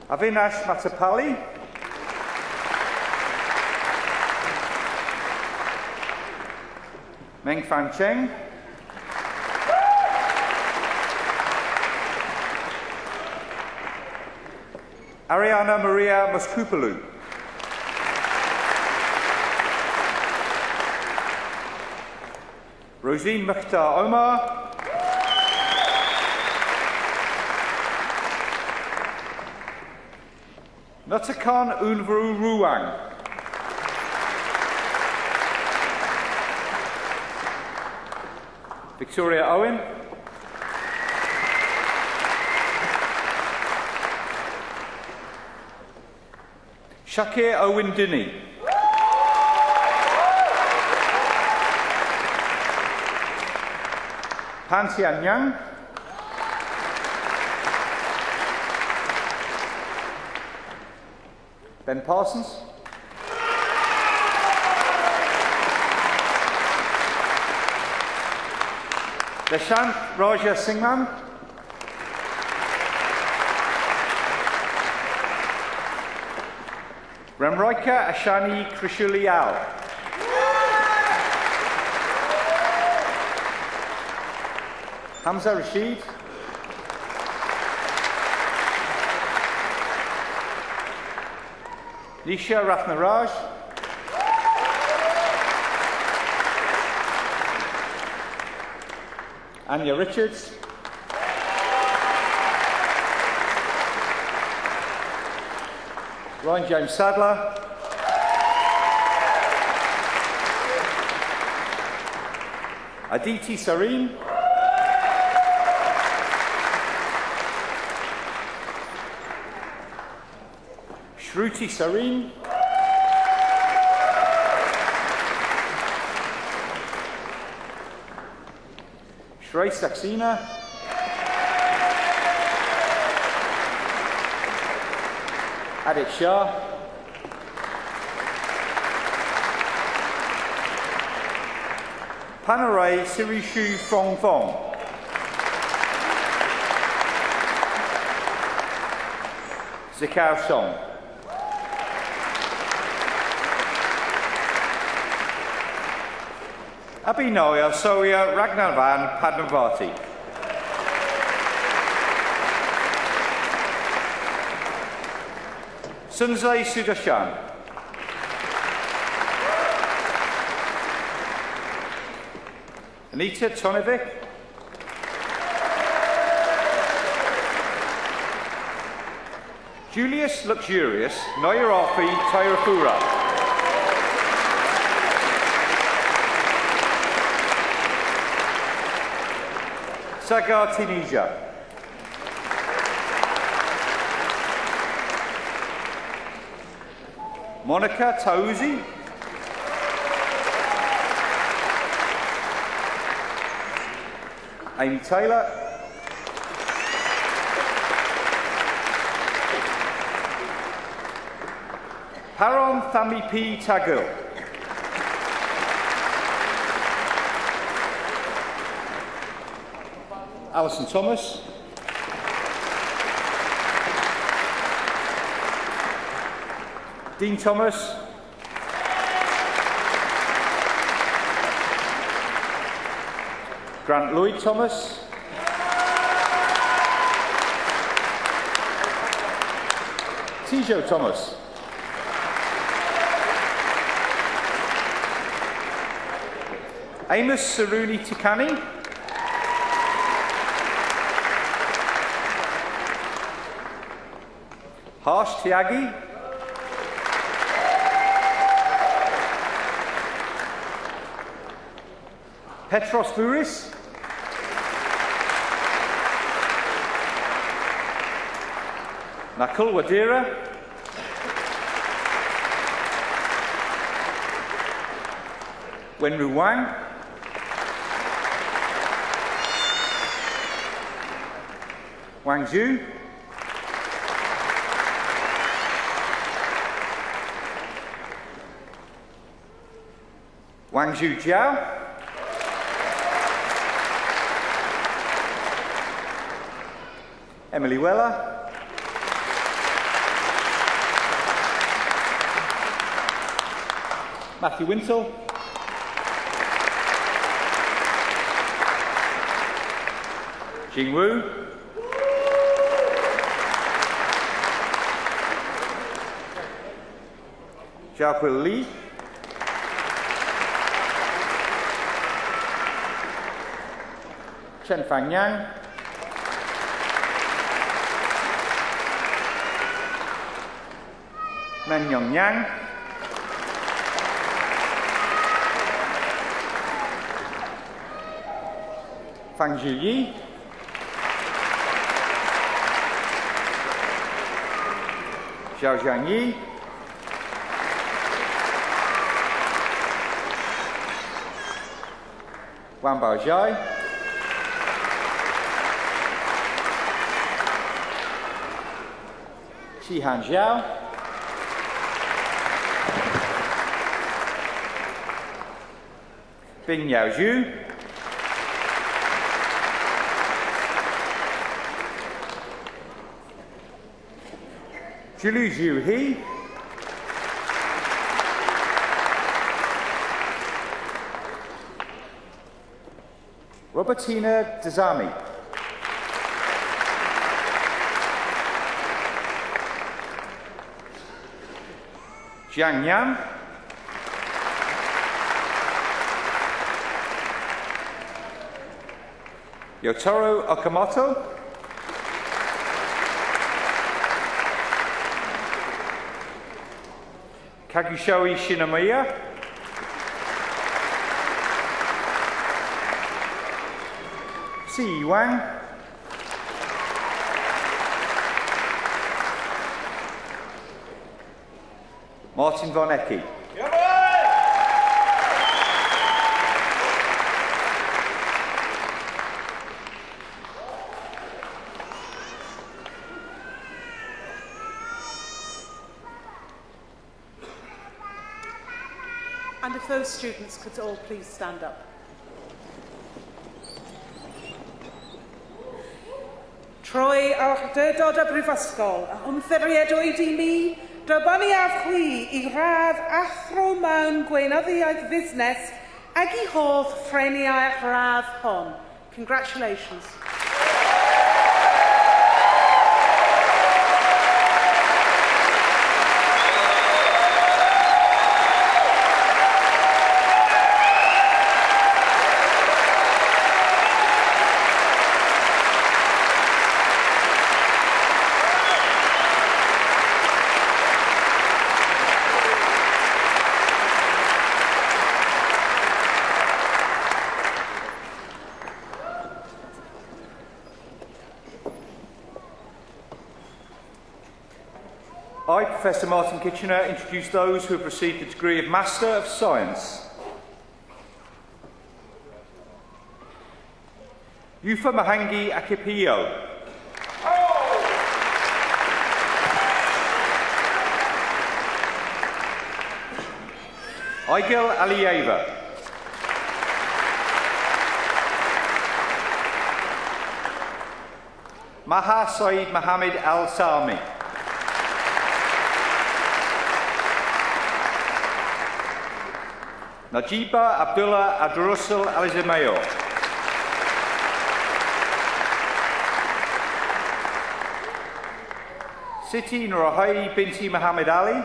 [SPEAKER 5] Avinash Matapalli. Meng Fan Cheng. Ariana Maria Muskupalu. Rosine Mukhtar Omar. Nutakan Unvaru Ruwang. Victoria Owen. Shakir Owen Dinny. Han Tian Yang, Ben Parsons, Deshant Raja Singhman, Ramroika Ashani Krishulial, Hamza Rashid, Nisha Rathnaraj, Anya Richards, Ryan James Sadler, Aditi Sareen, Shruti Sareen, Shrey Saxena, Adit Shah, Panaray Sirishu Fong Fong, Zikao Song, Abhinoya Soya Ragnarvan Padmavati, Sunzay Sudarshan, Anita Tonovic, Julius Luxurious Noyarafi Tairafura, Sagar Tunisia, Monica Tauzi, Amy Taylor, Param Thamipi Tagul, Alison Thomas, Dean Thomas, Grant Lloyd Thomas, Tijo Thomas, Amos Saruni Tikani, Harsh Tyagi, Petros Vuris, Nakul Wadira, Wenru Wang, Wang Zhu, Wang Zhu Jiao, Emily Weller, Matthew Wintle, Jing Wu, Xiaoqui Li, Chen Fang Yang, Men Yong Yang, Fang Zhu Yi, Xiao Zhang Yi, Wang Baozhai, Shihan Zhao, Bing Yao Zhu, Jilu Zhu He, Robertina Dazami, Jiang Yan, Yotaro Okamoto, Kagushoei Shinomiya, Si Wang, Martin von Ecke.
[SPEAKER 4] And if those students could all please stand up. Troi awdurdod y brifysgol, a ymddiriedwyd I mi, dybanu af chwi I radd athro mewn gweinyddiaeth fusnes ag I hodd ffreniau radd hon. Congratulations.
[SPEAKER 5] I, Professor Martin Kitchener, introduce those who have received the degree of Master of Science. Yufa Mahangi Akipio. Igil Alieva. Maha Saeed Mohammed Al-Sami. Najiba Abdullah Abdurrusul Alizamayo. Siti Nurahai binti Muhammad Ali.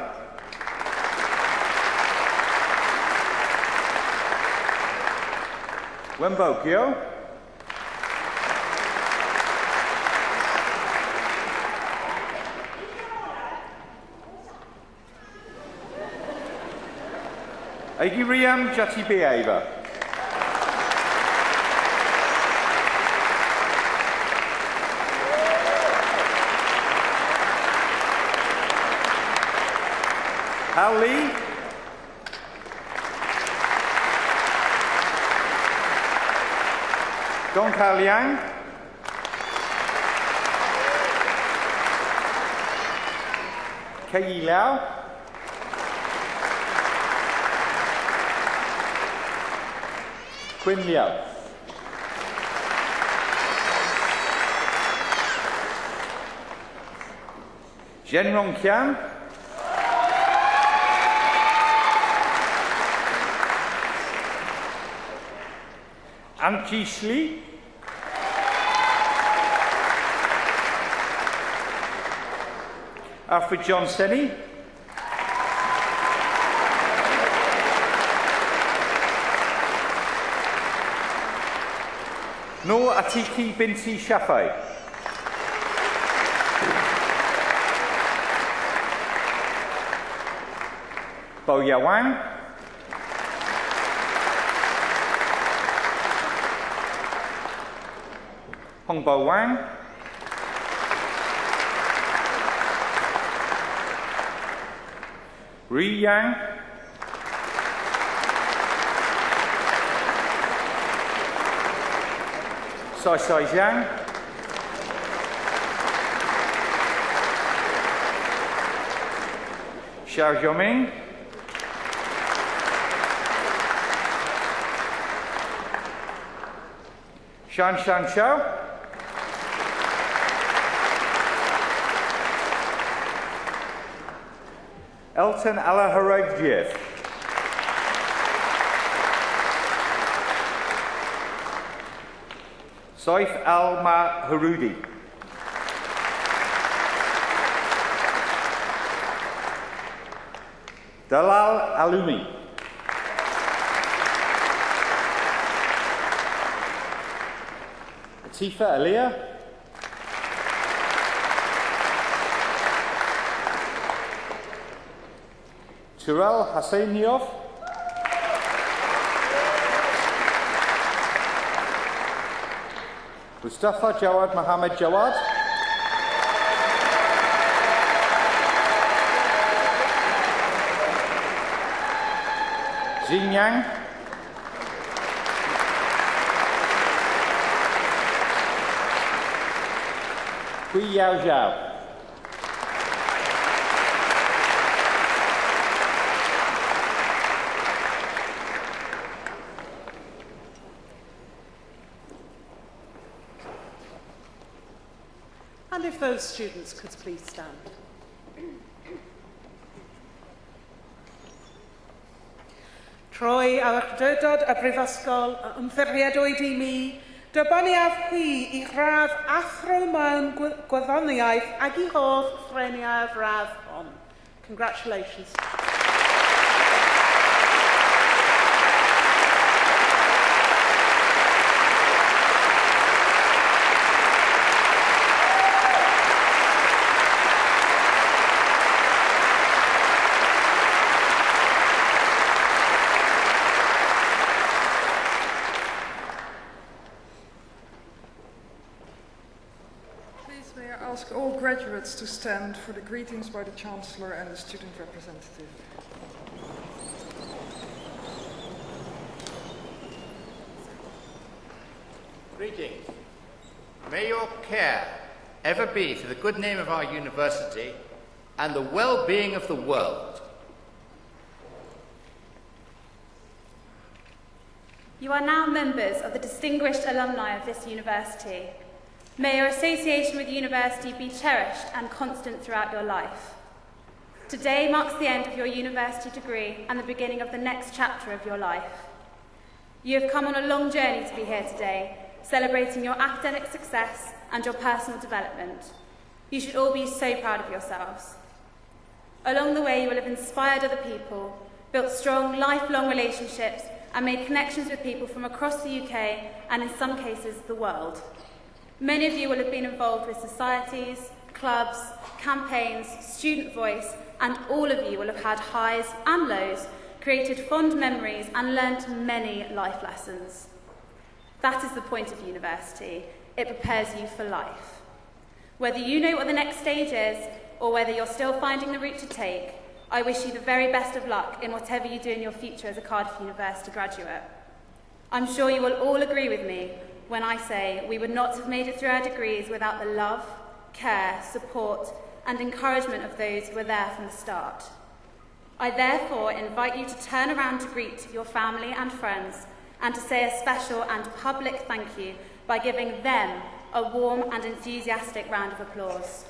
[SPEAKER 5] Wembo Gyo. Agiriam Jatibieva. Hal Lee. Dong Kao Liang. Kei Liao. Quinn Liao. Zhenrong Qian. Anji Shli. Alfred John Senny. Noor Atiki binti Shafai. Bo Yawang. Hong Bo Wang. Ri Yang. Sai Sai Zhang. Xiao Xiaoming. Shan Shan Xiao. Elton Alaharajiev. Saif Al-Maharudi. Dalal Alumi. Atifa Aliyah. Turel Hassaniov. Mustafa Jawad Mohammed Jawad. Xin Yang. Hui Yao Zhao.
[SPEAKER 4] And if those students could please stand. Troi awdurdod y Brifysgol a ymddiriedwyd I mi, dybaniaf hwi I radd athro mewn gwyddoniaeth ag I hoff ffreniau'r radd hon. Congratulations.
[SPEAKER 1] May I ask all graduates to stand for the greetings by the Chancellor and the student representative.
[SPEAKER 3] Greetings. May your care ever be for the good name of our university and the well-being of the world.
[SPEAKER 7] You are now members of the distinguished alumni of this university. May your association with the university be cherished and constant throughout your life. Today marks the end of your university degree and the beginning of the next chapter of your life. You have come on a long journey to be here today, celebrating your academic success and your personal development. You should all be so proud of yourselves. Along the way, you will have inspired other people, built strong, lifelong relationships, and made connections with people from across the UK and, in some cases, the world. Many of you will have been involved with societies, clubs, campaigns, student voice, and all of you will have had highs and lows, created fond memories, and learnt many life lessons. That is the point of university. It prepares you for life. Whether you know what the next stage is, or whether you're still finding the route to take, I wish you the very best of luck in whatever you do in your future as a Cardiff University graduate. I'm sure you will all agree with me when I say we would not have made it through our degrees without the love, care, support, and encouragement of those who were there from the start. I therefore invite you to turn around to greet your family and friends and to say a special and public thank you by giving them a warm and enthusiastic round of applause.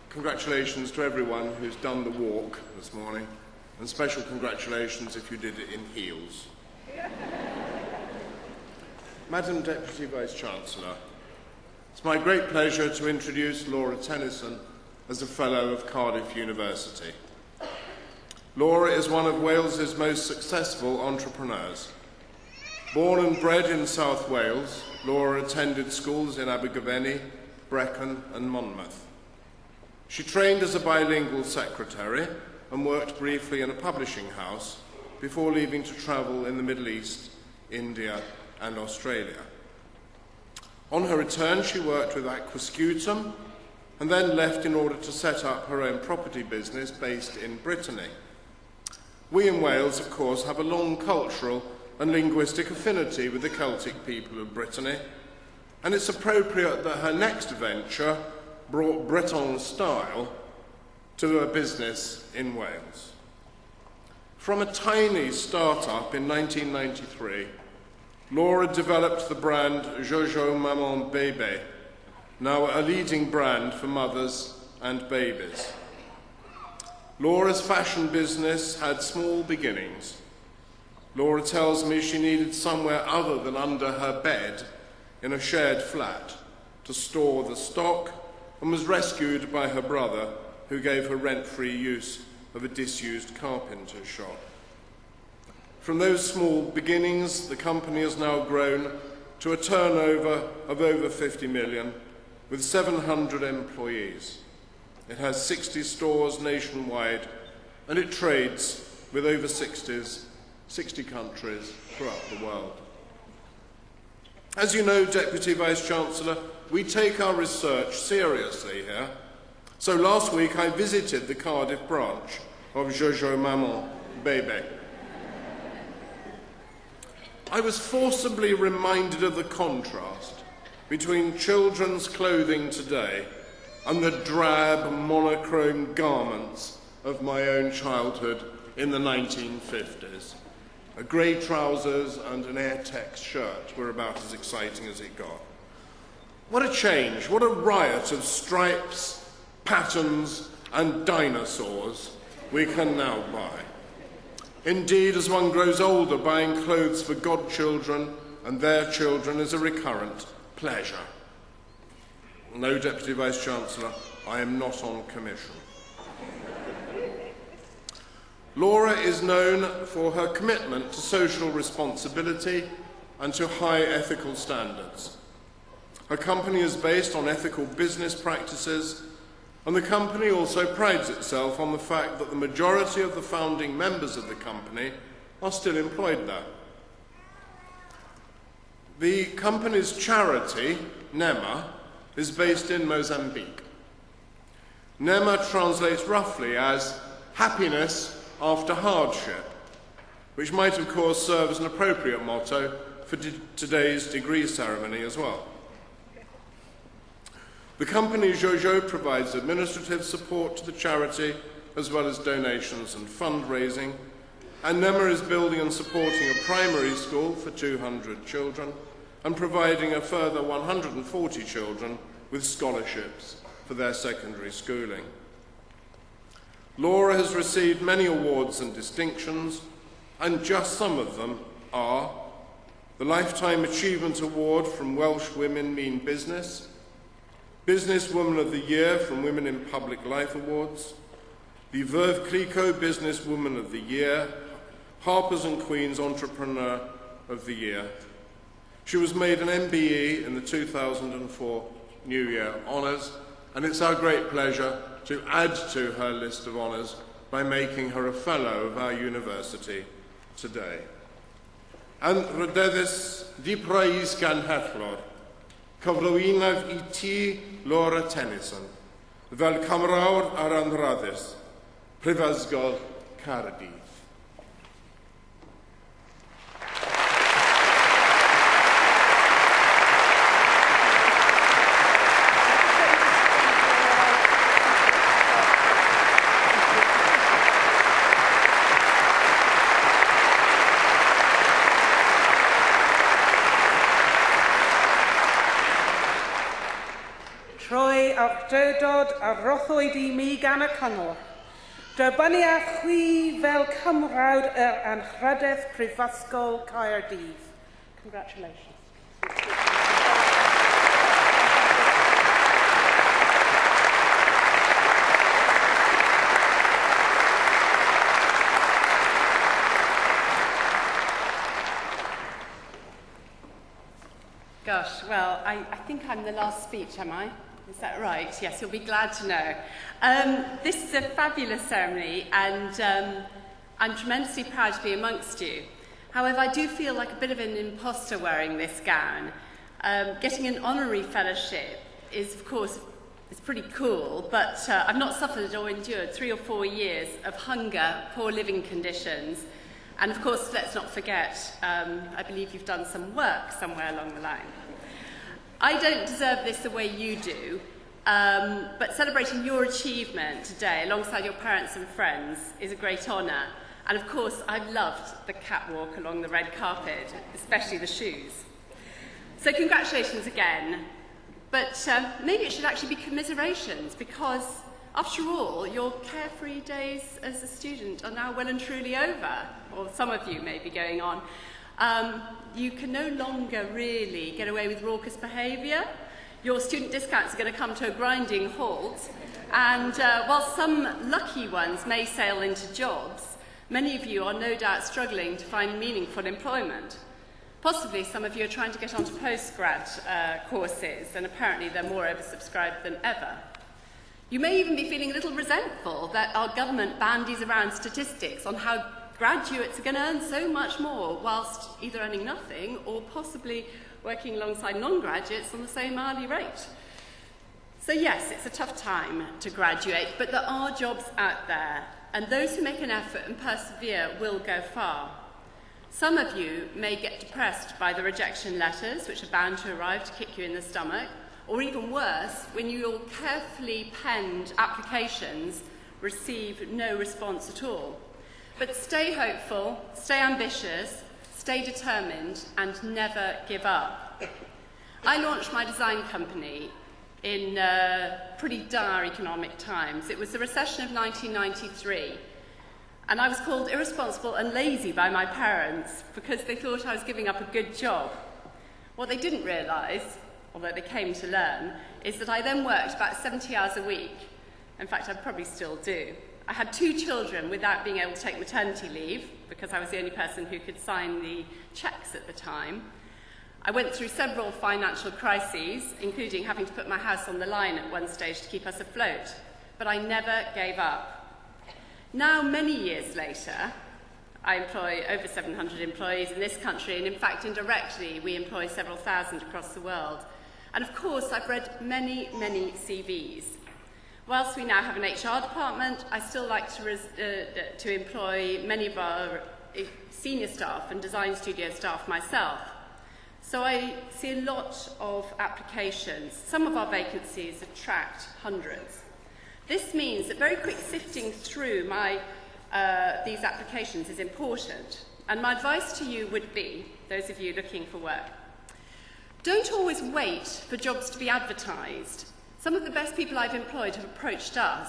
[SPEAKER 8] Congratulations to everyone who's done the walk this morning, and special congratulations if you did it in heels. Madam Deputy Vice-Chancellor, it's my great pleasure to introduce Laura Tennyson as a Fellow of Cardiff University. Laura is one of Wales's most successful entrepreneurs. Born and bred in South Wales, Laura attended schools in Abergavenny, Brecon and Monmouth. She trained as a bilingual secretary and worked briefly in a publishing house before leaving to travel in the Middle East, India and Australia. On her return, she worked with Aquascutum and then left in order to set up her own property business based in Brittany. We in Wales, of course, have a long cultural and linguistic affinity with the Celtic people of Brittany, and it's appropriate that her next venture brought Breton style to her business in Wales. From a tiny start-up in 1993, Laura developed the brand Jojo Maman Bébé, now a leading brand for mothers and babies. Laura's fashion business had small beginnings. Laura tells me she needed somewhere other than under her bed in a shared flat to store the stock and was rescued by her brother, who gave her rent-free use of a disused carpenter's shop. From those small beginnings, the company has now grown to a turnover of over 50 million, with 700 employees. It has 60 stores nationwide, and it trades with over 60 countries throughout the world. As you know, Deputy Vice-Chancellor, we take our research seriously here. So last week I visited the Cardiff branch of Jojo Maman Bébé. I was forcibly reminded of the contrast between children's clothing today and the drab, monochrome garments of my own childhood in the 1950s. Grey trousers and an Airtex shirt were about as exciting as it got. What a change, what a riot of stripes, patterns and dinosaurs we can now buy. Indeed, as one grows older, buying clothes for godchildren and their children is a recurrent pleasure. No, Deputy Vice-Chancellor, I am not on commission. Laura is known for her commitment to social responsibility and to high ethical standards. Her company is based on ethical business practices, and the company also prides itself on the fact that the majority of the founding members of the company are still employed there. The company's charity, NEMA, is based in Mozambique. NEMA translates roughly as happiness after hardship, which might of course serve as an appropriate motto for today's degree ceremony as well. The company Jojo provides administrative support to the charity as well as donations and fundraising, and NEMA is building and supporting a primary school for 200 children and providing a further 140 children with scholarships for their secondary schooling. Laura has received many awards and distinctions, and just some of them are the Lifetime Achievement Award from Welsh Women Mean Business, Businesswoman of the Year from Women in Public Life Awards, the Veuve Clicquot Businesswoman of the Year, Harper's and Queen's Entrepreneur of the Year. She was made an MBE in the 2004 New Year Honours, and it's our great pleasure to add to her list of honours by making her a Fellow of our university today. And rydedus di praes gan Herllor, cyflwynaf I ti, Laura Tennyson, fel Camrawr ar Anraddus, Prifysgol Cardiff.
[SPEAKER 4] Awdurdod a rothwyd I mi gan y cyngor. Dybynnu a chwi fel cymrawd yr Anrhydedd Prifysgol Caerdydd. Congratulations.
[SPEAKER 9] Gosh, well, I think I'm the last speech, am I? Is that right? Yes, you'll be glad to know. This is a fabulous ceremony, and I'm tremendously proud to be amongst you. However, I do feel like a bit of an imposter wearing this gown. Getting an honorary fellowship is, of course, it's pretty cool, but I've not suffered or endured 3 or 4 years of hunger, poor living conditions, and of course, let's not forget, I believe you've done some work somewhere along the line. I don't deserve this the way you do, but celebrating your achievement today alongside your parents and friends is a great honour. And of course, I've loved the catwalk along the red carpet, especially the shoes. So congratulations again, but maybe it should actually be commiserations, because after all, your carefree days as a student are now well and truly over, or some of you may be going on. You can no longer really get away with raucous behaviour. Your student discounts are going to come to a grinding halt, and while some lucky ones may sail into jobs, many of you are no doubt struggling to find meaningful employment. Possibly some of you are trying to get onto postgrad courses, and apparently they're more oversubscribed than ever. You may even be feeling a little resentful that our government bandies around statistics on how graduates are going to earn so much more whilst either earning nothing or possibly working alongside non-graduates on the same hourly rate. So yes, it's a tough time to graduate, but there are jobs out there, and those who make an effort and persevere will go far. Some of you may get depressed by the rejection letters, which are bound to arrive to kick you in the stomach, or even worse, when your carefully penned applications receive no response at all. But stay hopeful, stay ambitious, stay determined, and never give up. I launched my design company in pretty dire economic times. It was the recession of 1993, and I was called irresponsible and lazy by my parents because they thought I was giving up a good job. What they didn't realise, although they came to learn, is that I then worked about 70 hours a week. In fact, I probably still do. I had 2 children without being able to take maternity leave because I was the only person who could sign the cheques at the time. I went through several financial crises, including having to put my house on the line at one stage to keep us afloat, but I never gave up. Now, many years later, I employ over 700 employees in this country, and in fact, indirectly, we employ several thousand across the world. And of course, I've read many, many CVs. Whilst we now have an HR department, I still like to employ many of our senior staff and design studio staff myself. So I see a lot of applications. Some of our vacancies attract hundreds. This means that very quick sifting through these applications is important. And my advice to you would be, those of you looking for work, don't always wait for jobs to be advertised. Some of the best people I've employed have approached us.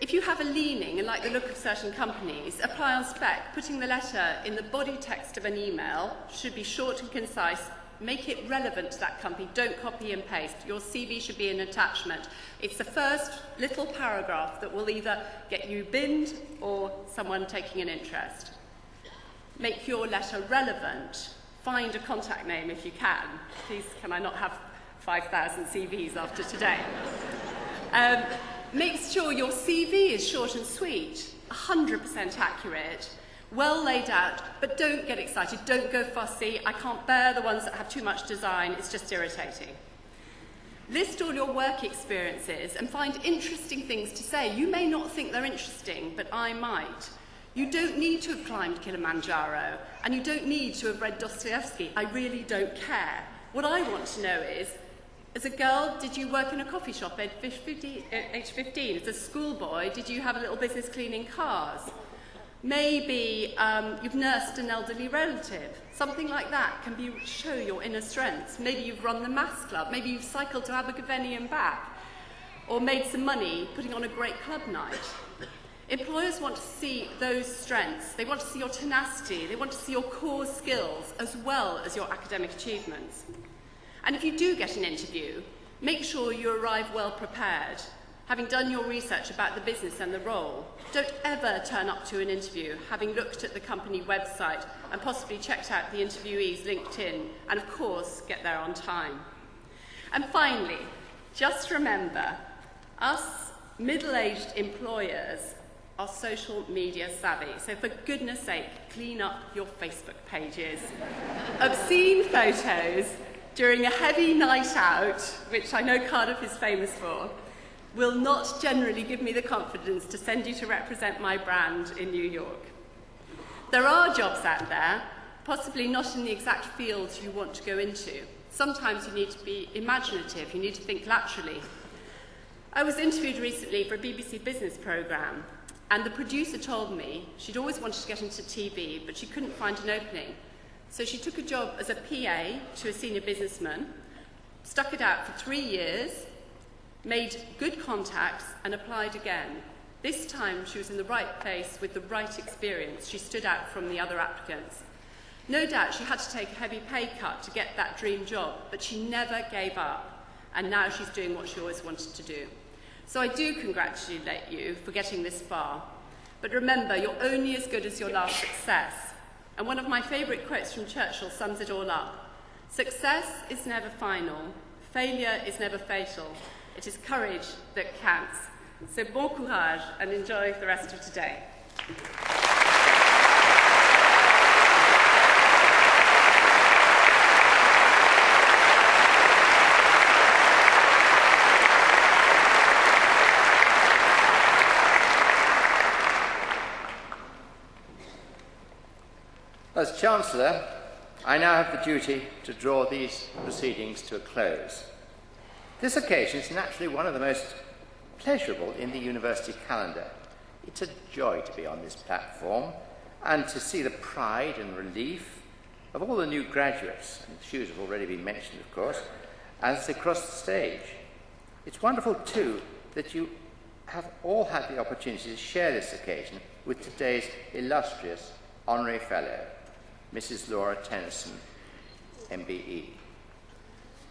[SPEAKER 9] If you have a leaning and like the look of certain companies, apply on spec. Putting the letter in the body text of an email should be short and concise. Make it relevant to that company. Don't copy and paste. Your CV should be an attachment. It's the first little paragraph that will either get you binned or someone taking an interest. Make your letter relevant. Find a contact name if you can. Please, can I not have 5,000 CVs after today? Make sure your CV is short and sweet, 100% accurate, well laid out, but don't get excited, don't go fussy. I can't bear the ones that have too much design, it's just irritating. List all your work experiences and find interesting things to say. You may not think they're interesting, but I might. You don't need to have climbed Kilimanjaro, and you don't need to have read Dostoevsky. I really don't care. What I want to know is, as a girl, did you work in a coffee shop at age 15? As a schoolboy, did you have a little business cleaning cars? Maybe you've nursed an elderly relative. Something like that can show your inner strengths. Maybe you've run the maths club. Maybe you've cycled to Abergavenny and back. Or made some money putting on a great club night. Employers want to see those strengths. They want to see your tenacity. They want to see your core skills as well as your academic achievements. And if you do get an interview, make sure you arrive well prepared. having done your research about the business and the role. Don't ever turn up to an interview having looked at the company website and possibly checked out the interviewee's LinkedIn, and of course, get there on time. And finally, just remember, us middle-aged employers are social media savvy, so for goodness sake, clean up your Facebook pages. Obscene photos during a heavy night out, which I know Cardiff is famous for, will not generally give me the confidence to send you to represent my brand in New York. There are jobs out there, possibly not in the exact fields you want to go into. Sometimes you need to be imaginative, you need to think laterally. I was interviewed recently for a BBC Business programme, and the producer told me she'd always wanted to get into TV, but she couldn't find an opening. So she took a job as a PA to a senior businessman, stuck it out for 3 years, made good contacts, and applied again. This time she was in the right place with the right experience. She stood out from the other applicants. No doubt she had to take a heavy pay cut to get that dream job, but she never gave up, and now she's doing what she always wanted to do. So I do congratulate you for getting this far, but remember, you're only as good as your last success. And one of my favourite quotes from Churchill sums it all up. Success is never final, failure is never fatal. It is courage that counts. So bon courage and enjoy the rest of today.
[SPEAKER 3] As Chancellor, I now have the duty to draw these proceedings to a close. This occasion is naturally one of the most pleasurable in the university calendar. It's a joy to be on this platform and to see the pride and relief of all the new graduates, and the shoes have already been mentioned, of course, as they cross the stage. It's wonderful, too, that you have all had the opportunity to share this occasion with today's illustrious Honorary Fellow, Mrs. Laura Tennyson, MBE.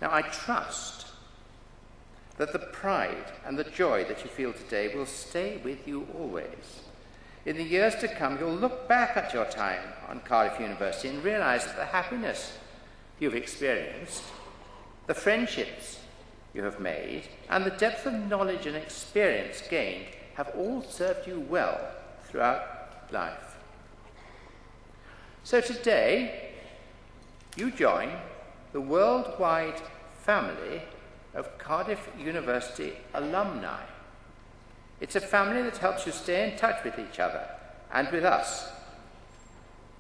[SPEAKER 3] Now, I trust that the pride and the joy that you feel today will stay with you always. In the years to come, you'll look back at your time on Cardiff University and realise that the happiness you've experienced, the friendships you have made, and the depth of knowledge and experience gained have all served you well throughout life. So today, you join the worldwide family of Cardiff University alumni. It's a family that helps you stay in touch with each other and with us.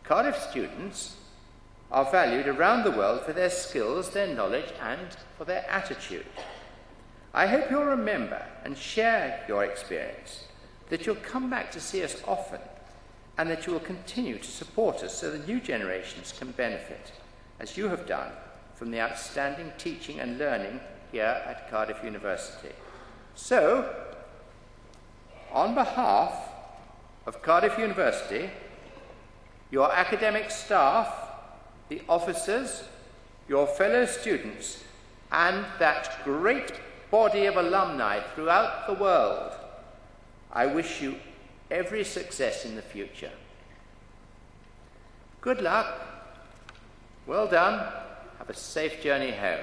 [SPEAKER 3] Cardiff students are valued around the world for their skills, their knowledge, and for their attitude. I hope you'll remember and share your experience, that you'll come back to see us often, and that you will continue to support us so the new generations can benefit, as you have done, from the outstanding teaching and learning here at Cardiff University. So, on behalf of Cardiff University, your academic staff, the officers, your fellow students, and that great body of alumni throughout the world, I wish you every success in the future. Good luck. Well done. Have a safe journey home.